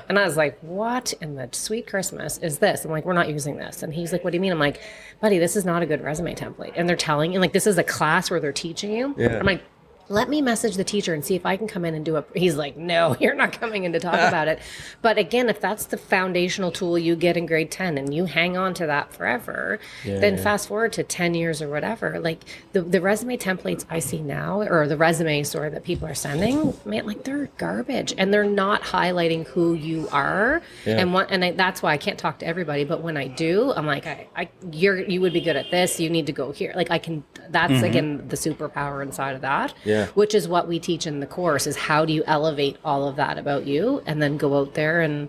And I was like, what in the sweet Christmas is this? I'm like, we're not using this. And he's like, what do you mean? I'm like, buddy, this is not a good resume template. And they're telling you, like, this is a class where they're teaching you. I'm like, let me message the teacher and see if I can come in and do it. He's like, no, you're not coming in to talk about it. But again, if that's the foundational tool you get in grade 10 and you hang on to that forever, then fast forward to 10 years or whatever, like the resume templates I see now, or the resumes that people are sending, man, like they're garbage and they're not highlighting who you are. That's why I can't talk to everybody. But when I do, I'm like, you would be good at this. You need to go here. Like that's again, the superpower inside of that. Yeah. Which is what we teach in the course, is how do you elevate all of that about you and then go out there and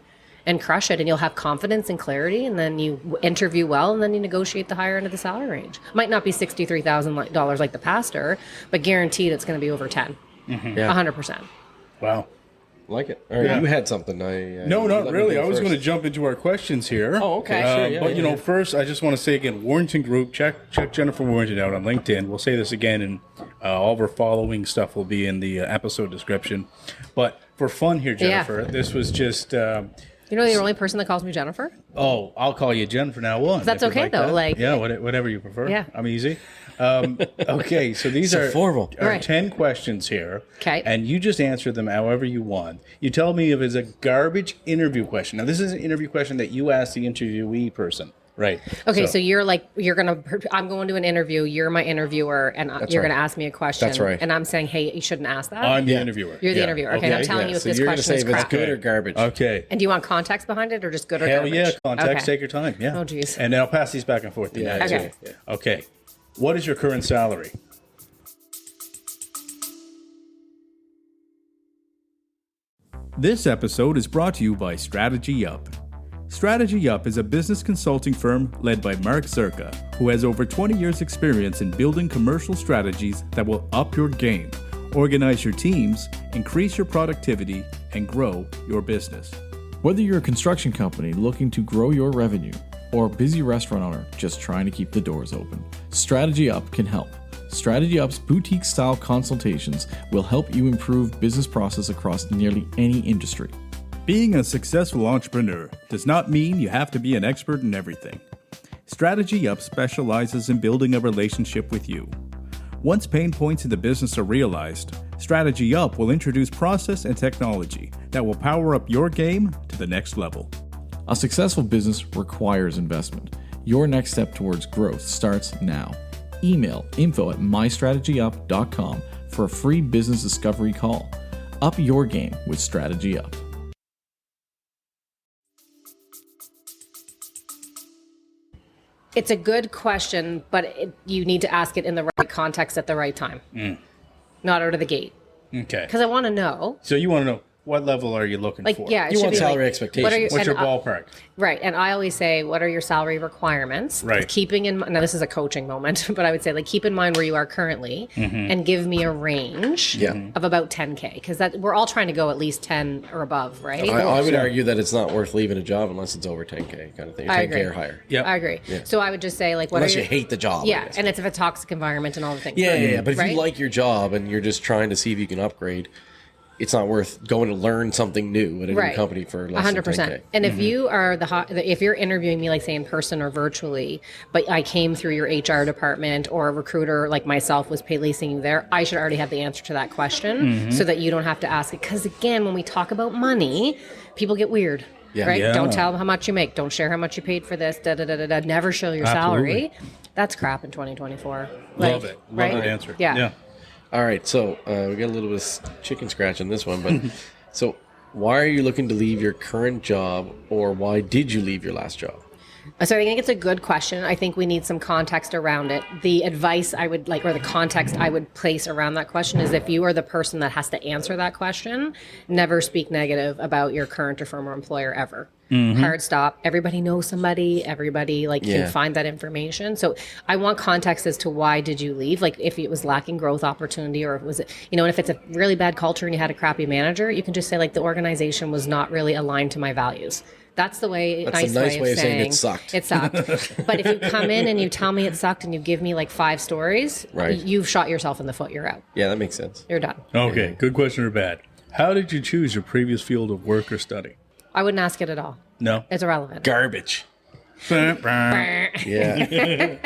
crush it, and you'll have confidence and clarity, and then you interview well, and then you negotiate the higher end of the salary range. Might not be $63,000 like the pastor, but guaranteed it's going to be over 10. 100%. Wow. Like it. All right, you had something. No, not really. I was going to jump into our questions here. Oh, okay. Sure. But first, I just want to say again, Warrington Group. Check Jennifer Warrington out on LinkedIn. We'll say this again, and all of her following stuff will be in the episode description. But for fun here, Jennifer, this was just. You're the only person that calls me Jennifer. Oh, I'll call you Jen from now on. That's okay, though. Whatever you prefer. Yeah, I'm easy. Okay, so these are formal. 10 questions here. Okay. And you just answer them however you want. You tell me if it's a garbage interview question. Now, this is an interview question that you ask the interviewee person. Right. Okay, so I'm going to an interview, you're my interviewer, and you're going to ask me a question. That's right. And I'm saying, hey, you shouldn't ask that. I'm the interviewer. You're the interviewer. Okay, and I'm telling you if this question is crap. You're going to say if it's good or garbage. Okay. And do you want context behind it or just good or garbage? Hell yeah, context. Take your time. Yeah. Oh, geez. And then I'll pass these back and forth to you. Okay. Okay. What is your current salary? This episode is brought to you by Strategy Up. Strategy Up is a business consulting firm led by Mark Zerka, who has over 20 years' experience in building commercial strategies that will up your game, organize your teams, increase your productivity, and grow your business. Whether you're a construction company looking to grow your revenue or a busy restaurant owner just trying to keep the doors open, Strategy Up can help. Strategy Up's boutique-style consultations will help you improve business process across nearly any industry. Being a successful entrepreneur does not mean you have to be an expert in everything. Strategy Up specializes in building a relationship with you. Once pain points in the business are realized, Strategy Up will introduce process and technology that will power up your game to the next level. A successful business requires investment. Your next step towards growth starts now. Email info@mystrategyup.com for a free business discovery call. Up your game with Strategy Up. It's a good question, but you need to ask it in the right context at the right time. Not out of the gate. Okay. Because I want to know. So you want to know, what level are you looking for? Yeah, you want salary expectations. What's your ballpark? Right. And I always say, what are your salary requirements? Right. Keeping in mind, now this is a coaching moment, but I would say, keep in mind where you are currently and give me a range of about 10K. Because we're all trying to go at least 10 or above, right? I would argue that it's not worth leaving a job unless it's over 10K kind of thing. 10K or higher. Yeah, I agree. Yeah. So I would just say, unless you hate the job. Yeah. And it's a toxic environment and all the things. Yeah. But if you like your job and you're just trying to see if you can upgrade, it's not worth going to learn something new at a new company for less 100%. Than 10K. And if you are if you're interviewing me, say in person or virtually, but I came through your HR department or a recruiter like myself was placing you there, I should already have the answer to that question so that you don't have to ask it. Because again, when we talk about money, people get weird. Yeah. Right? Yeah. Don't tell them how much you make. Don't share how much you paid for this. Never show your salary. That's crap in 2024. Love it. Love that answer. Yeah. All right, so we got a little bit of chicken scratch on this one, but so why are you looking to leave your current job, or why did you leave your last job? So I think it's a good question. I think we need some context around it. The advice I would or the context I would place around that question is, if you are the person that has to answer that question, never speak negative about your current or former employer ever. Hard stop. Everybody knows somebody. Everybody can find that information. So I want context as to why did you leave? If it was lacking growth opportunity, or if it was, and if it's a really bad culture and you had a crappy manager, you can just say the organization was not really aligned to my values. That's the way. That's a nice way of saying it sucked. It sucked. But if you come in and you tell me it sucked and you give me 5 stories, you've shot yourself in the foot. You're out. Yeah, that makes sense. You're done. Okay, good question or bad. How did you choose your previous field of work or study? I wouldn't ask it at all. No? It's irrelevant. Garbage. Yeah.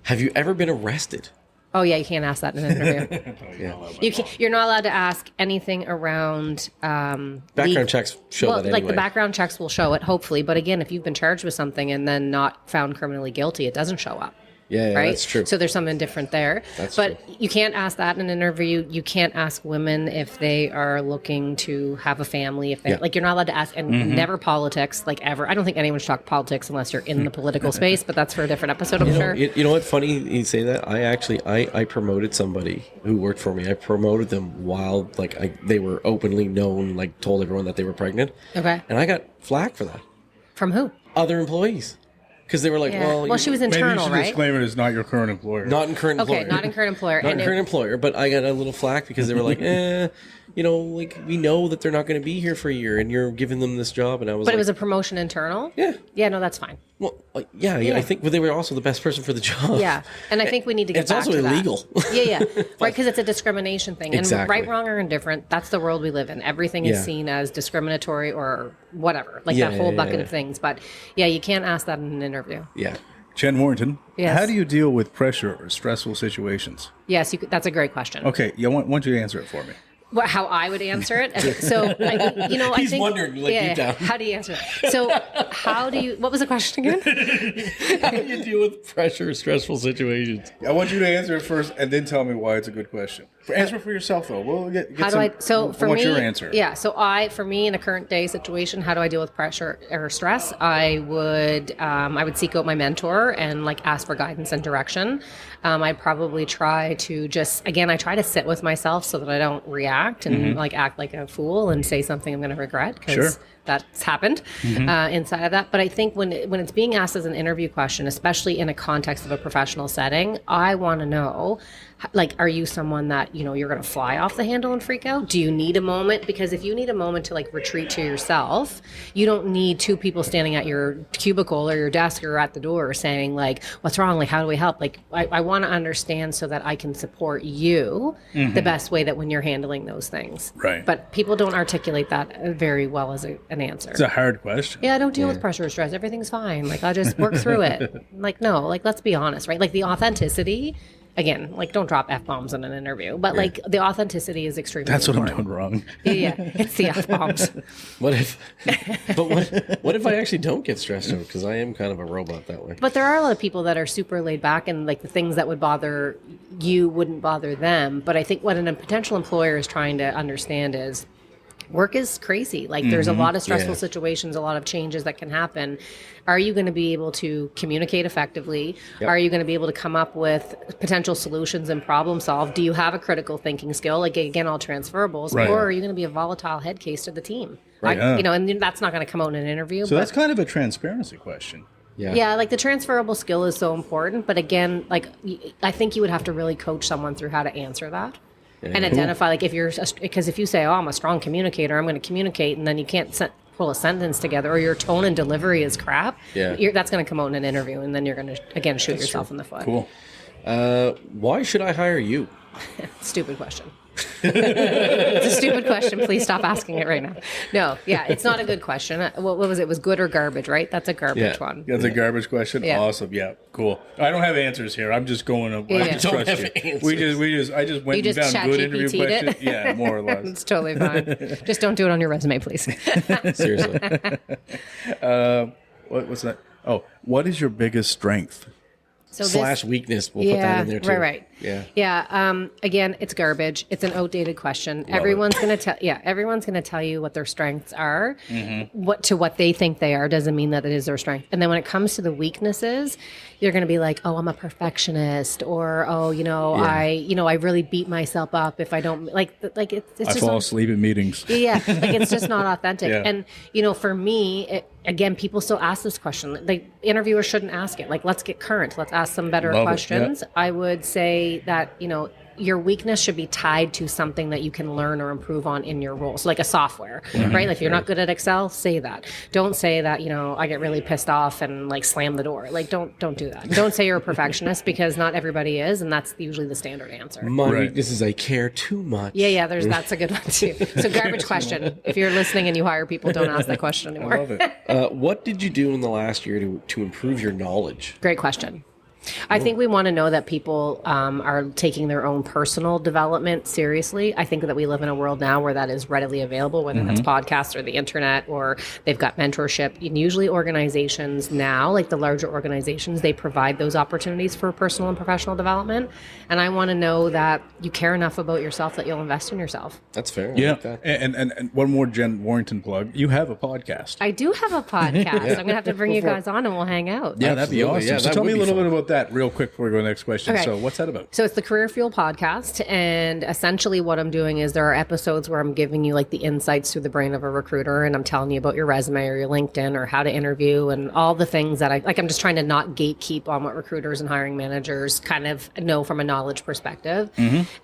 Have you ever been arrested? Oh yeah, you can't ask that in an interview. You're not allowed to ask anything around background checks show that anyway. Like the background checks will show it, hopefully. But again, if you've been charged with something and then not found criminally guilty, it doesn't show up. Yeah, right? That's true. So there's something different there. But you can't ask that in an interview. You can't ask women if they are looking to have a family. If they like, you're not allowed to ask, and never politics, like ever. I don't think anyone should talk politics unless you're in the political space. But that's for a different episode, I'm sure. You know what? Funny you say that. I promoted somebody who worked for me. I promoted them while they were openly known, like told everyone that they were pregnant. Okay. And I got flack for that. From who? Other employees. Because they were like, well, she was internal, maybe you should right? disclaim it as not your current employer. Not in current employer. Okay, not in current employer. Not in current employer, but I got a little flack because they were like, we know that they're not going to be here for a year and you're giving them this job. And I was But it was a promotion internal? Yeah. Yeah, no, that's fine. Well, I think they were also the best person for the job. Yeah, and I think we need to get back to that. It's also illegal. Yeah, right, because it's a discrimination thing. And right, wrong, or indifferent, that's the world we live in. Everything is seen as discriminatory or whatever, that whole bucket of things. But you can't ask that in an interview. Yeah. Jen Warrington, yes. How do you deal with pressure or stressful situations? Yes, that's a great question. Okay, I want you to answer it for me. How I would answer it? Okay, so, He's wondering, deep down. How do you answer it? So, what was the question again? How do you deal with pressure or stressful situations? I want you to answer it first and then tell me why it's a good question. Answer for yourself, though. We'll get what's your answer? Yeah, so for me, in a current day situation, how do I deal with pressure or stress? I would seek out my mentor and ask for guidance and direction. I'd probably try to I try to sit with myself so that I don't react and act like a fool and say something I'm going to regret because that's happened inside of that. But I think when it's being asked as an interview question, especially in a context of a professional setting, I want to know, are you someone that, you're going to fly off the handle and freak out? Do you need a moment? Because if you need a moment to retreat to yourself, you don't need two people standing at your cubicle or your desk or at the door saying what's wrong? How do we help? I want to understand so that I can support you the best way that when you're handling those things. Right. But people don't articulate that very well as an answer. It's a hard question. Yeah, I don't deal with pressure or stress. Everything's fine. I'll just work through it. No, let's be honest, right? The authenticity. Again, don't drop F-bombs in an interview, but the authenticity is extremely important. That's what I'm doing wrong. Yeah, it's the F-bombs. What if I actually don't get stressed out? Because I am kind of a robot that way. But there are a lot of people that are super laid back and the things that would bother you wouldn't bother them. But I think what a potential employer is trying to understand is work is crazy. There's a lot of stressful situations, a lot of changes that can happen. Are you going to be able to communicate effectively? Yep. Are you going to be able to come up with potential solutions and problem solve? Do you have a critical thinking skill? Again, all transferables. Right. Or are you going to be a volatile head case to the team? Right. And that's not going to come out in an interview. So that's kind of a transparency question. Yeah, the transferable skill is so important. But again, I think you would have to really coach someone through how to answer that. And identify, because if you say, I'm a strong communicator, I'm going to communicate, and then you can't pull a sentence together, or your tone and delivery is crap, that's going to come out in an interview, and then you're going to, again, shoot yourself in the foot. Cool. Why should I hire you? Stupid question. It's a stupid question. Please stop asking it right now. No, it's not a good question. What was it? It was good or garbage, right? That's a garbage one. That's a garbage question. Yeah. Awesome. Yeah. Cool. I don't have answers here. I'm just going to. I just trust you. I just went and found good interview questions. Yeah, more or less. It's totally fine. Just don't do it on your resume, please. Seriously. What's that? Oh, what is your biggest strength? / weakness. We'll put that in there too. Right. Yeah. Again, it's garbage. It's an outdated question. Everyone's going to tell you what their strengths are. What they think they are doesn't mean that it is their strength. And then when it comes to the weaknesses, you're going to be like, I'm a perfectionist, or I really beat myself up if I don't I fall asleep in meetings. Yeah, it's just not authentic. Yeah. And for me, again, people still ask this question. Interviewers shouldn't ask it. Let's get current. Let's ask some better questions. Yeah. I would say that your weakness should be tied to something that you can learn or improve on in your role. So a software, right? If you're not good at Excel, say that. Don't say that, I get really pissed off and slam the door. Don't do that. Don't say you're a perfectionist, because not everybody is, and that's usually the standard answer. My weakness is I care too much. Yeah, that's a good one too. So garbage question. If you're listening and you hire people, don't ask that question anymore. I love it. What did you do in the last year to improve your knowledge? Great question. I think we want to know that people are taking their own personal development seriously. I think that we live in a world now where that is readily available, whether that's podcasts or the internet, or they've got mentorship. And usually organizations now, like the larger organizations, they provide those opportunities for personal and professional development. And I want to know that you care enough about yourself that you'll invest in yourself. That's fair. Yeah. Like that. And one more Jen Warrington plug. You have a podcast. I do have a podcast. I'm going to have to bring you guys on and we'll hang out. Yeah, that'd be Absolutely. awesome. Yeah, So that tell would me a be little fun. bit about that real quick before we go to the next question. Okay. So what's that about? So it's the Career Fuel podcast, and essentially what I'm doing is there are episodes where I'm giving you like the insights through the brain of a recruiter, and I'm telling you about your resume or your LinkedIn or how to interview and all the things that I'm just trying to not gatekeep on what recruiters and hiring managers kind of know from a knowledge perspective.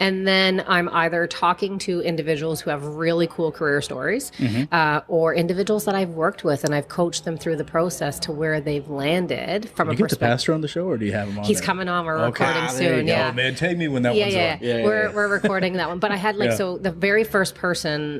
And then I'm either talking to individuals who have really cool career stories or individuals that I've worked with and I've coached them through the process to where they've landed from You a get the perspective. pastor on the show, or do you have him on He's there? coming on. We're Okay. recording Ah, there you soon. go, Yeah. man. Take me when that Yeah, one's yeah, on. yeah. We're recording that one. But I had so the very first person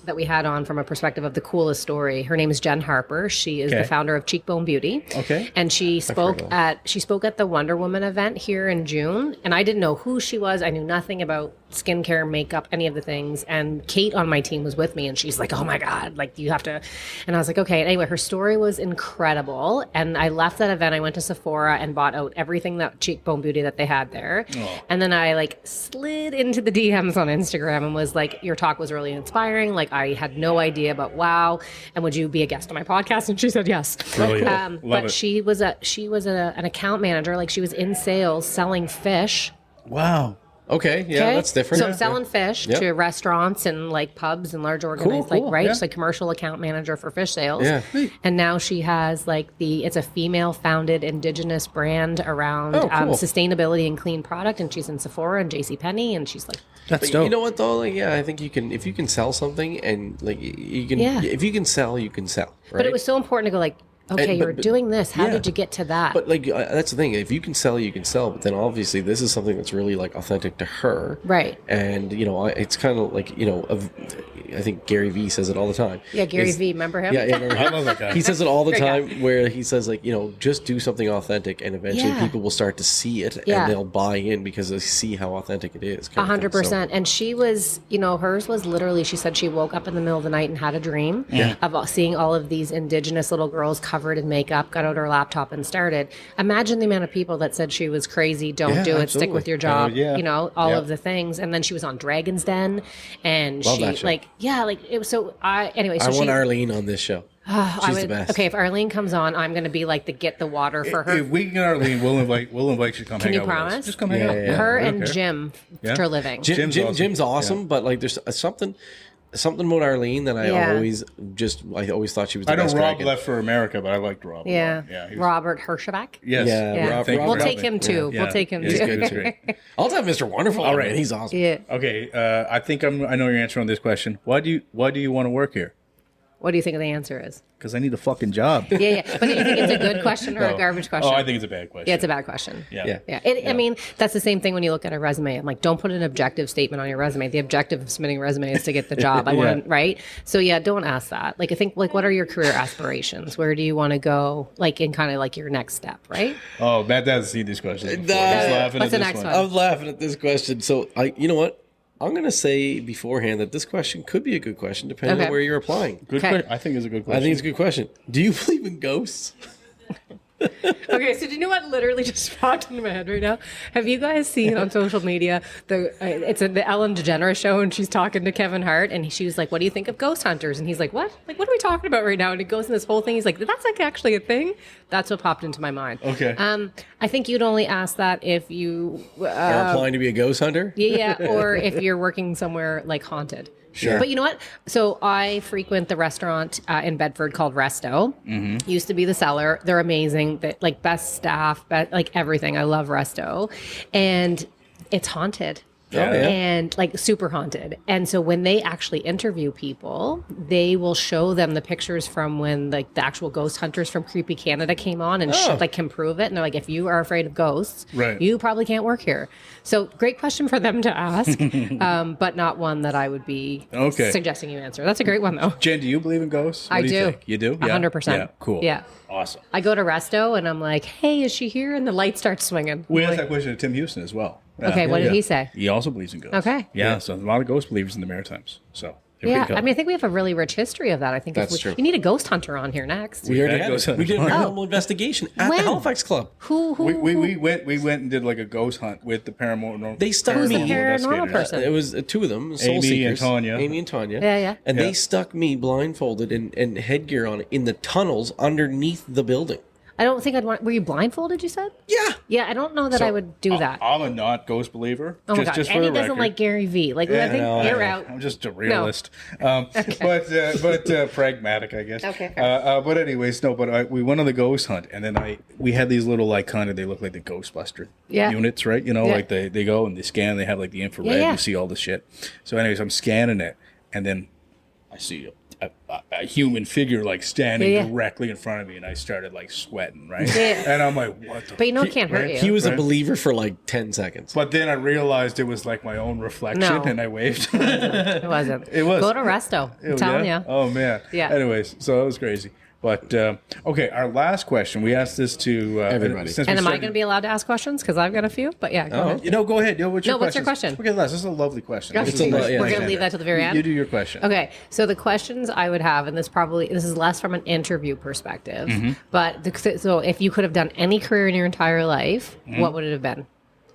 that we had on from a perspective of the coolest story, her name is Jen Harper. She is Okay. the founder of Cheekbone Beauty. Okay. And she spoke at the Wonder Woman event here in June. And I didn't know who she was. I knew nothing about skincare, makeup, any of the things. And Kate on my team was with me, and she's like, "Oh my God, like you have to." And I was like, "Okay." Anyway, her story was incredible. And I left that event. I went to Sephora and bought out everything that Cheekbone Beauty that they had there. And then I like slid into the DMs on Instagram and was like, "Your talk was really inspiring. Like I had no idea, but wow. And would you be a guest on my podcast?" And she said yes. Brilliant. Love But it. she was an account manager. Like she was in sales selling fish. Wow. Okay. Yeah, Okay? that's different. So I'm selling fish Yep. to restaurants and like pubs and large organizations, cool, like right, yeah. just like commercial account manager for fish sales. Yeah. And now she has like it's a female founded indigenous brand around Oh, cool. sustainability and clean product, and she's in Sephora and JCPenney, and she's like, That's But dope. you know what though? Like, yeah, I think you can if you can sell something and like you can Yeah. if you can sell, you can sell. Right? but it was so important to go like, okay, And- you're but- doing this. How yeah. did you get to that? But like that's the thing. If you can sell, you can sell. But then obviously this is something that's really like authentic to her, Right. And it's kind of like I think Gary Vee says it all the time. Yeah, Gary Is- Vee, remember him? Yeah, remember I love that guy. He says it all the Great guy. time where he says like, just do something authentic and eventually Yeah. people will start to see it Yeah. and they'll buy in because they see how authentic it is. kind of thing. 100%. And she was, hers was literally, she said she woke up in the middle of the night and had a dream of seeing all of these indigenous little girls covered in makeup, got out her laptop and started. Imagine the amount of people that said she was crazy, don't Yeah, do it, stick absolutely. with your job, yeah. all Yeah. of the things. And then she was on Dragon's Den and Love she that show. it was so anyway, so I she want Arlene on this show. She's the best. Okay, if Arlene comes on, I'm going to be like the get the water for her. If we can get Arlene, we'll invite you to come hang you out with us. promise? Just come hang Yeah, out. yeah, her we don't and care. Jim Yeah. for a living. Jim's awesome, but like there's something about Arlene that I Yeah. always thought she was the I know best Rob dragon. left for America, but I liked Rob. a Yeah. lot. Yeah. he was- Robert Hirschbach. Yes. Yeah, Yeah. Rob- Thank you We'll for take having him me. too. Yeah. We'll take him He's too. good. He's great. I'll have Mr. Wonderful. All All right. right, he's awesome. Yeah. Okay. I think I know your answer on this question. Why do you want to work here? What do you think the answer is? Because I need a fucking job. Yeah. But do you think it's a good question or a garbage question? Oh, I think it's a bad question. Yeah, it's a bad question. Yeah. Yeah. I mean, that's the same thing when you look at a resume. I'm like, don't put an objective statement on your resume. The objective of submitting a resume is to get the job. I want, right? So yeah, don't ask that. Like, I think like, what are your career aspirations? Where do you want to go? Like in kind of like your next step, right? Oh, Matt hasn't seen these questions before. Nah. He's laughing What's at the this next one. one? I'm laughing at this question. So you know what? I'm going to say beforehand that this question could be a good question depending Okay. on where you're applying. Good Okay. I think it's a good question. I think it's a good question. Do you believe in ghosts? Okay, so do you know what literally just popped into my head right now? Have you guys seen on social media it's the Ellen DeGeneres show, and she's talking to Kevin Hart, and she was like, "What do you think of ghost hunters?" And he's like, "What? Like, what are we talking about right now?" And it goes in this whole thing. He's like, "That's like actually a thing." That's what popped into my mind. Okay. I think you'd only ask that if you, Are applying to be a ghost hunter? yeah, or if you're working somewhere like haunted. Sure. But you know what? So I frequent the restaurant in Bedford called Resto. Mm-hmm. Used to be the cellar. They're amazing. Like best staff, like everything. I love Resto, and it's haunted. Yeah. and like super haunted. And so when they actually interview people, they will show them the pictures from when like the actual ghost hunters from Creepy Canada came on and like can prove it. And they're like, if you are afraid of ghosts, you probably can't work here. So great question for them to ask, but not one that I would be suggesting you answer. That's a great one though. Jen, do you believe in ghosts? I do. You do? 100%. Yeah, cool. Yeah. Awesome. I go to Resto and I'm like, hey, is she here? And the light starts swinging. We asked that question to Tim Houston as well. Okay, what did he say? He also believes in ghosts. Okay. Yeah, so a lot of ghost believers in the Maritimes. So there we go. I mean, I think we have a really rich history of that. I think That's true. You need a ghost hunter on here next. We already had it. We did a paranormal investigation at the Halifax Club. We went and did like a ghost hunt with the paranormal. They stuck Who's the me. paranormal person? It was two of them, Soul Amy Seekers. and Tanya. Yeah. And they stuck me blindfolded and headgear on in the tunnels underneath the building. I don't think I'd want. Were you blindfolded? You said. Yeah. Yeah, I don't know that I would do that. I'm a not ghost believer. Oh my god! Just And for he the doesn't record. like Gary V. Like I think you're out. I'm just a realist, but pragmatic, I guess. Okay. But anyways, no. But we went on the ghost hunt, and then we had these little like kind of they look like the Ghostbuster units, right? You know, like they go and they scan. They have like the infrared. You see all the shit. So, anyways, I'm scanning it, and then I see a human figure like standing directly in front of me, and I started like sweating, right? Yeah. And I'm like, what the? But you know it can't hurt you. He was a believer for like 10 seconds. But then I realized it was like my own reflection, and I waved. It wasn't. It was. Go to Resto. I'm telling you. Oh man. Yeah. Anyways, so it was crazy. But okay, our last question. We asked this to everybody. And am I going to be allowed to ask questions? Because I've got a few. But yeah, go ahead. Go ahead. What's your question? Okay, Les, this is a lovely question. We're going to leave that to the very end. You do your question. Okay, so the questions I would have, and this is less from an interview perspective, but so if you could have done any career in your entire life, what would it have been?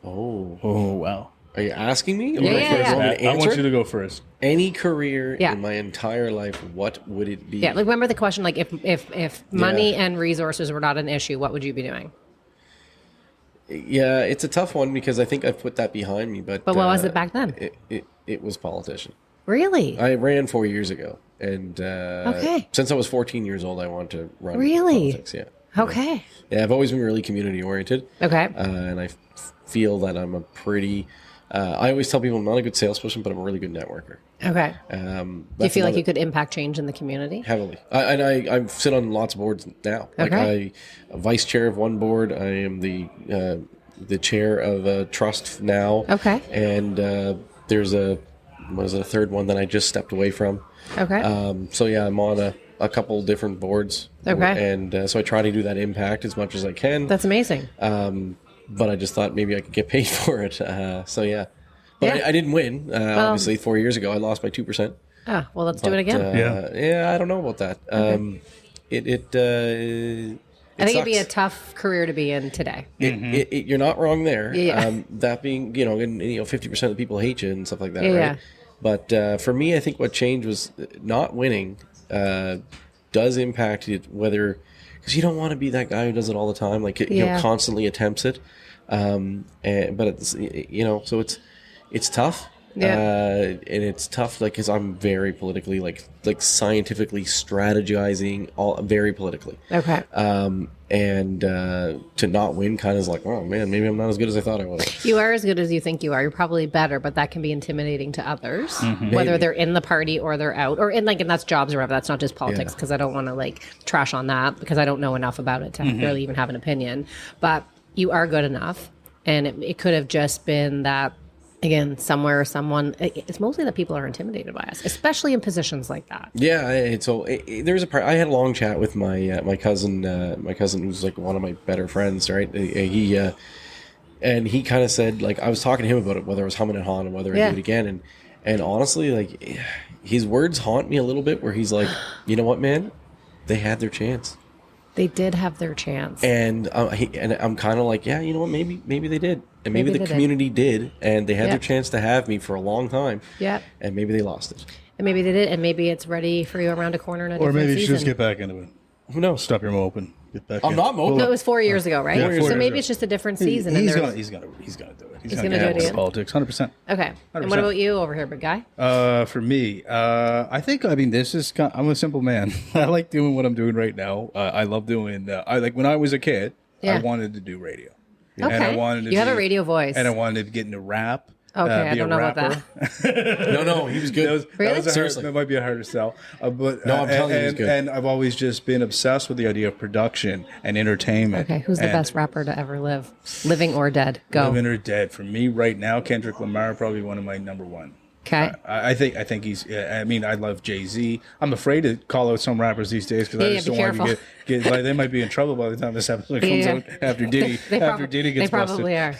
Oh, wow. Are you asking me? I want you to go first. Any career in my entire life, what would it be? Yeah, like remember the question, like if money and resources were not an issue, what would you be doing? Yeah, it's a tough one because I think I've put that behind me. But what was it back then? It was politician. Really? I ran 4 years ago, and since I was 14 years old, I wanted to run politics. Yeah. Okay. Yeah, I've always been really community oriented. Okay. And I feel that I'm a pretty. I always tell people I'm not a good salesperson, but I'm a really good networker. Okay. Do you feel like you could impact change in the community? Heavily. I sit on lots of boards now. Like I'm vice chair of one board. I am the chair of a trust now. Okay. And there's a third one that I just stepped away from. Okay. So yeah, I'm on a couple different boards. Okay. And so I try to do that impact as much as I can. That's amazing. But I just thought maybe I could get paid for it. So yeah. But I didn't win. Obviously, 4 years ago, I lost by 2%. Ah, well, let's do it again. Yeah, I don't know about that. Okay. I think it'd be a tough career to be in today. You're not wrong there. Yeah. That being, 50% of the people hate you and stuff like that, right? Yeah. But for me, I think what changed was not winning does impact it, whether because you don't want to be that guy who does it all the time, like constantly attempts it. But it's so it's tough. Yeah. And it's tough, like, because I'm very politically, like scientifically strategizing, all very politically. Okay. And to not win kind of is like, oh man, maybe I'm not as good as I thought I was. You are as good as you think you are. You're probably better, but that can be intimidating to others, whether they're in the party or they're out, or in and that's jobs or whatever. That's not just politics, because I don't want to trash on that because I don't know enough about it to really even have an opinion. But you are good enough, and it could have just been that. Again, somewhere or someone, it's mostly that people are intimidated by us, especially in positions like that. Yeah, there's a part. I had a long chat with my cousin who's like one of my better friends, right? And he kind of said, like, I was talking to him about it, whether I was humming and hawing and whether I do it again. And honestly, like, his words haunt me a little bit where he's like, you know what, man? They had their chance. They did have their chance. And I'm kind of like, yeah, you know what? Maybe they did. And maybe the community did. And they had their chance to have me for a long time. Yeah. And maybe they lost it. And maybe they did. And maybe it's ready for you around a corner in a different season. Or maybe you should just get back into it. Who knows? Stop your moping. Get back I'm not moping. No, it was 4 years ago, right? Yeah, so maybe it's just a different season. He's gonna do it. He's gonna do it. He's gonna do it again. Politics, 100%. Okay. 100%. And what about you over here, big guy? For me, I think this is. I'm a simple man. I like doing what I'm doing right now. I love doing. I like when I was a kid. I wanted to do radio. Okay. And I wanted to have a radio voice. And I wanted to get into rap. Okay, I be don't a know about rapper. that. No, he was good. Really? Seriously. That might be a harder sell. But No, I'm telling you, he's good. And I've always just been obsessed with the idea of production and entertainment. Okay, who's the best rapper to ever live, living or dead? Go. Living or dead. For me right now, Kendrick Lamar probably one of my number one. Okay. I think he's. I mean, I love Jay-Z. I'm afraid to call out some rappers these days because I just don't want to get like, they might be in trouble by the time this episode comes out after Diddy. After Diddy gets busted. They probably are.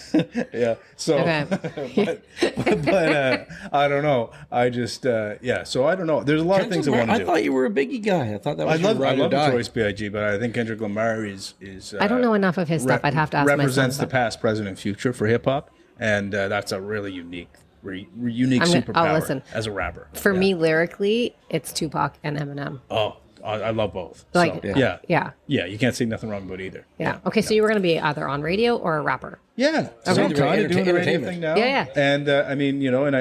Yeah. So, but I don't know. I just So I don't know. There's a lot of things I want to do. I thought you were a Biggie guy. I thought that was your ride or die. Notorious B.I.G., but I think Kendrick Lamar is. I don't know enough of his stuff. I'd have to ask represents my son, the past, present, and future for hip hop, and that's a really unique superpower as a rapper. For me, lyrically, it's Tupac and Eminem. Oh, I love both. Like, so, yeah. You can't say nothing wrong about either. Yeah. Okay, so you were going to be either on radio or a rapper. Yeah, so I'm kind of doing the radio thing now. Yeah. And I mean, and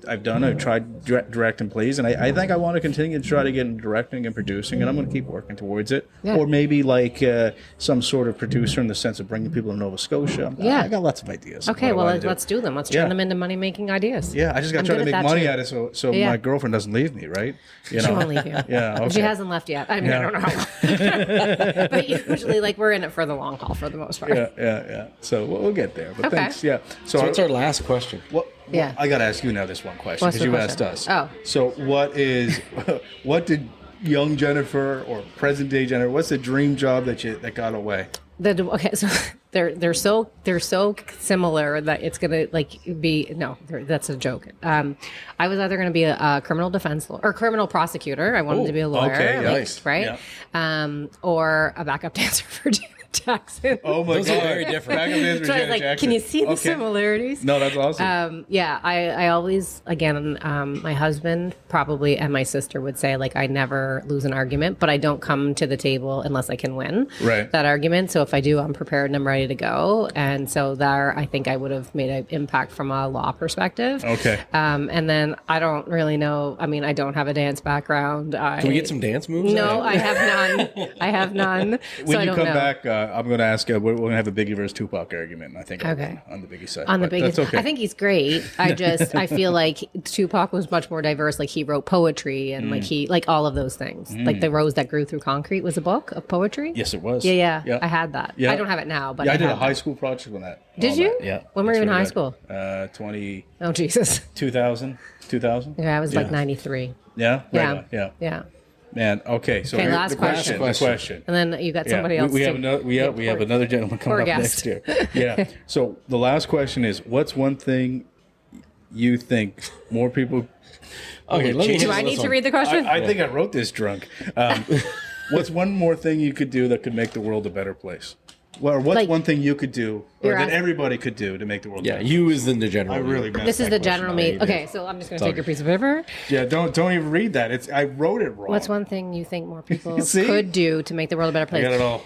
I've tried direct and plays, and I think I want to continue to try to get into directing and producing, and I'm going to keep working towards it. Yeah. Or maybe like some sort of producer in the sense of bringing people to Nova Scotia. I got lots of ideas. Okay, well, let's do them. Let's turn them into money-making ideas. Yeah, I just got to try to make money at it so my girlfriend doesn't leave me, right? She won't leave you. Yeah, okay. She hasn't left yet. I mean, I don't know. But usually, like, we're in it for the long haul for the most part. Yeah. So we'll get there. But thanks. Yeah. So what's our last question? Well, I got to ask you now this one question because you asked us. Oh. So what did young Jennifer or present day Jennifer? What's the dream job that got away? So they're so similar that it's gonna that's a joke. I was either gonna be a criminal defense lawyer or criminal prosecutor. I wanted to be a lawyer. Okay, nice. Right? Yeah. Or a backup dancer for Janet Jackson. Oh my God, those are very different. Backup dancer so for I was like, Jackson. can you see the similarities? No, that's awesome. I always, again, my husband probably and my sister would say, like, I never lose an argument, but I don't come to the table unless I can win that argument. So if I do, I'm prepared and I'm ready to go. And so there, I think I would have made an impact from a law perspective. Okay. And then I don't really know. I mean, I don't have a dance background. Can we get some dance moves? No, I have none. When you come back, I'm going to ask. We're going to have a Biggie versus Tupac argument. I think. Okay. On the Biggie side. On the Biggie, that's okay. I think he's great. I feel like Tupac was much more diverse. Like, he wrote poetry and like all of those things. Like The Rose That Grew Through Concrete was a book of poetry. Yes, it was. Yeah. I had that. Yeah. I don't have it now, but I did a high school project on that. Did you? That. Yeah. When were you in high school? 20. Oh Jesus. 2000. Yeah, I was like 93. Yeah. Yeah. Right Yeah. Man, okay. So last question. The question. And then you got somebody else. We have another gentleman coming up next year. Yeah. So the last question is: what's one thing you think more people? Okay. Do I need to read the question? I think I wrote this drunk. What's one more thing you could do that could make the world a better place? Well, what's one thing you could do, or that everybody could do to make the world better? Yeah, you is the general. I really messed This is that the general question me. Okay, so I'm just going to take your piece of paper. Yeah, don't even read that. I wrote it wrong. What's one thing you think more people could do to make the world a better place? I got it all.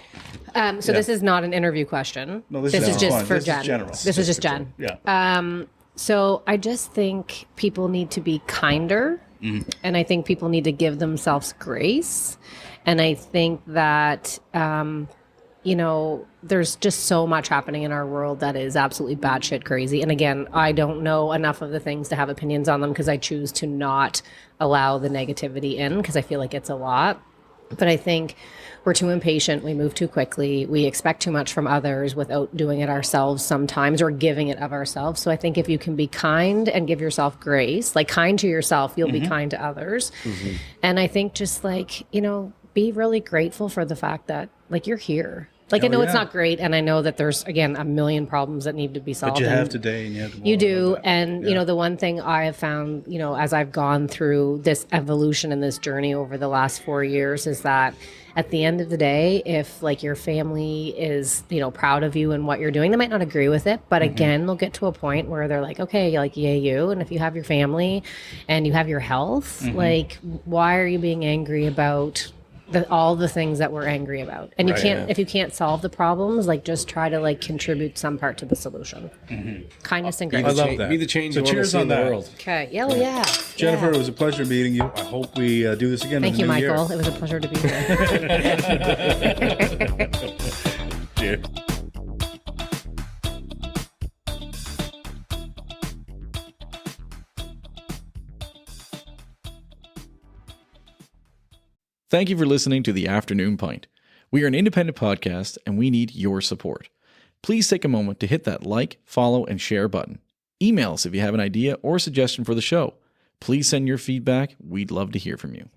This is not an interview question. No, this is just fun. for This Jen. is general. This is just Jen. Yeah. So I just think people need to be kinder, and I think people need to give themselves grace, and I think that there's just so much happening in our world that is absolutely batshit crazy. And again, I don't know enough of the things to have opinions on them because I choose to not allow the negativity in because I feel like it's a lot. But I think we're too impatient. We move too quickly. We expect too much from others without doing it ourselves sometimes or giving it of ourselves. So I think if you can be kind and give yourself grace, like kind to yourself, you'll be kind to others. And I think just be really grateful for the fact that you're here. Like, I know it's not great, and I know that there's, again, a million problems that need to be solved. But you have today, and you have tomorrow. You do, and, the one thing I have found, as I've gone through this evolution and this journey over the last 4 years is that at the end of the day, if, your family is, proud of you and what you're doing, they might not agree with it, but again, they'll get to a point where they're like, okay, yay you, and if you have your family and you have your health, why are you being angry about all the things that we're angry about? And you can't, if you can't solve the problems, just try to contribute some part to the solution. Kindness and grace. I love that. Be the change So you want to cheers see on in the that. world. Okay. Yeah. Jennifer, it was a pleasure meeting you. I hope we do this again. Thank in you, the new Michael. Year. It was a pleasure to be here. Cheers. Thank you for listening to The Afternoon Pint. We are an independent podcast and we need your support. Please take a moment to hit that like, follow, and share button. Email us if you have an idea or suggestion for the show. Please send your feedback. We'd love to hear from you.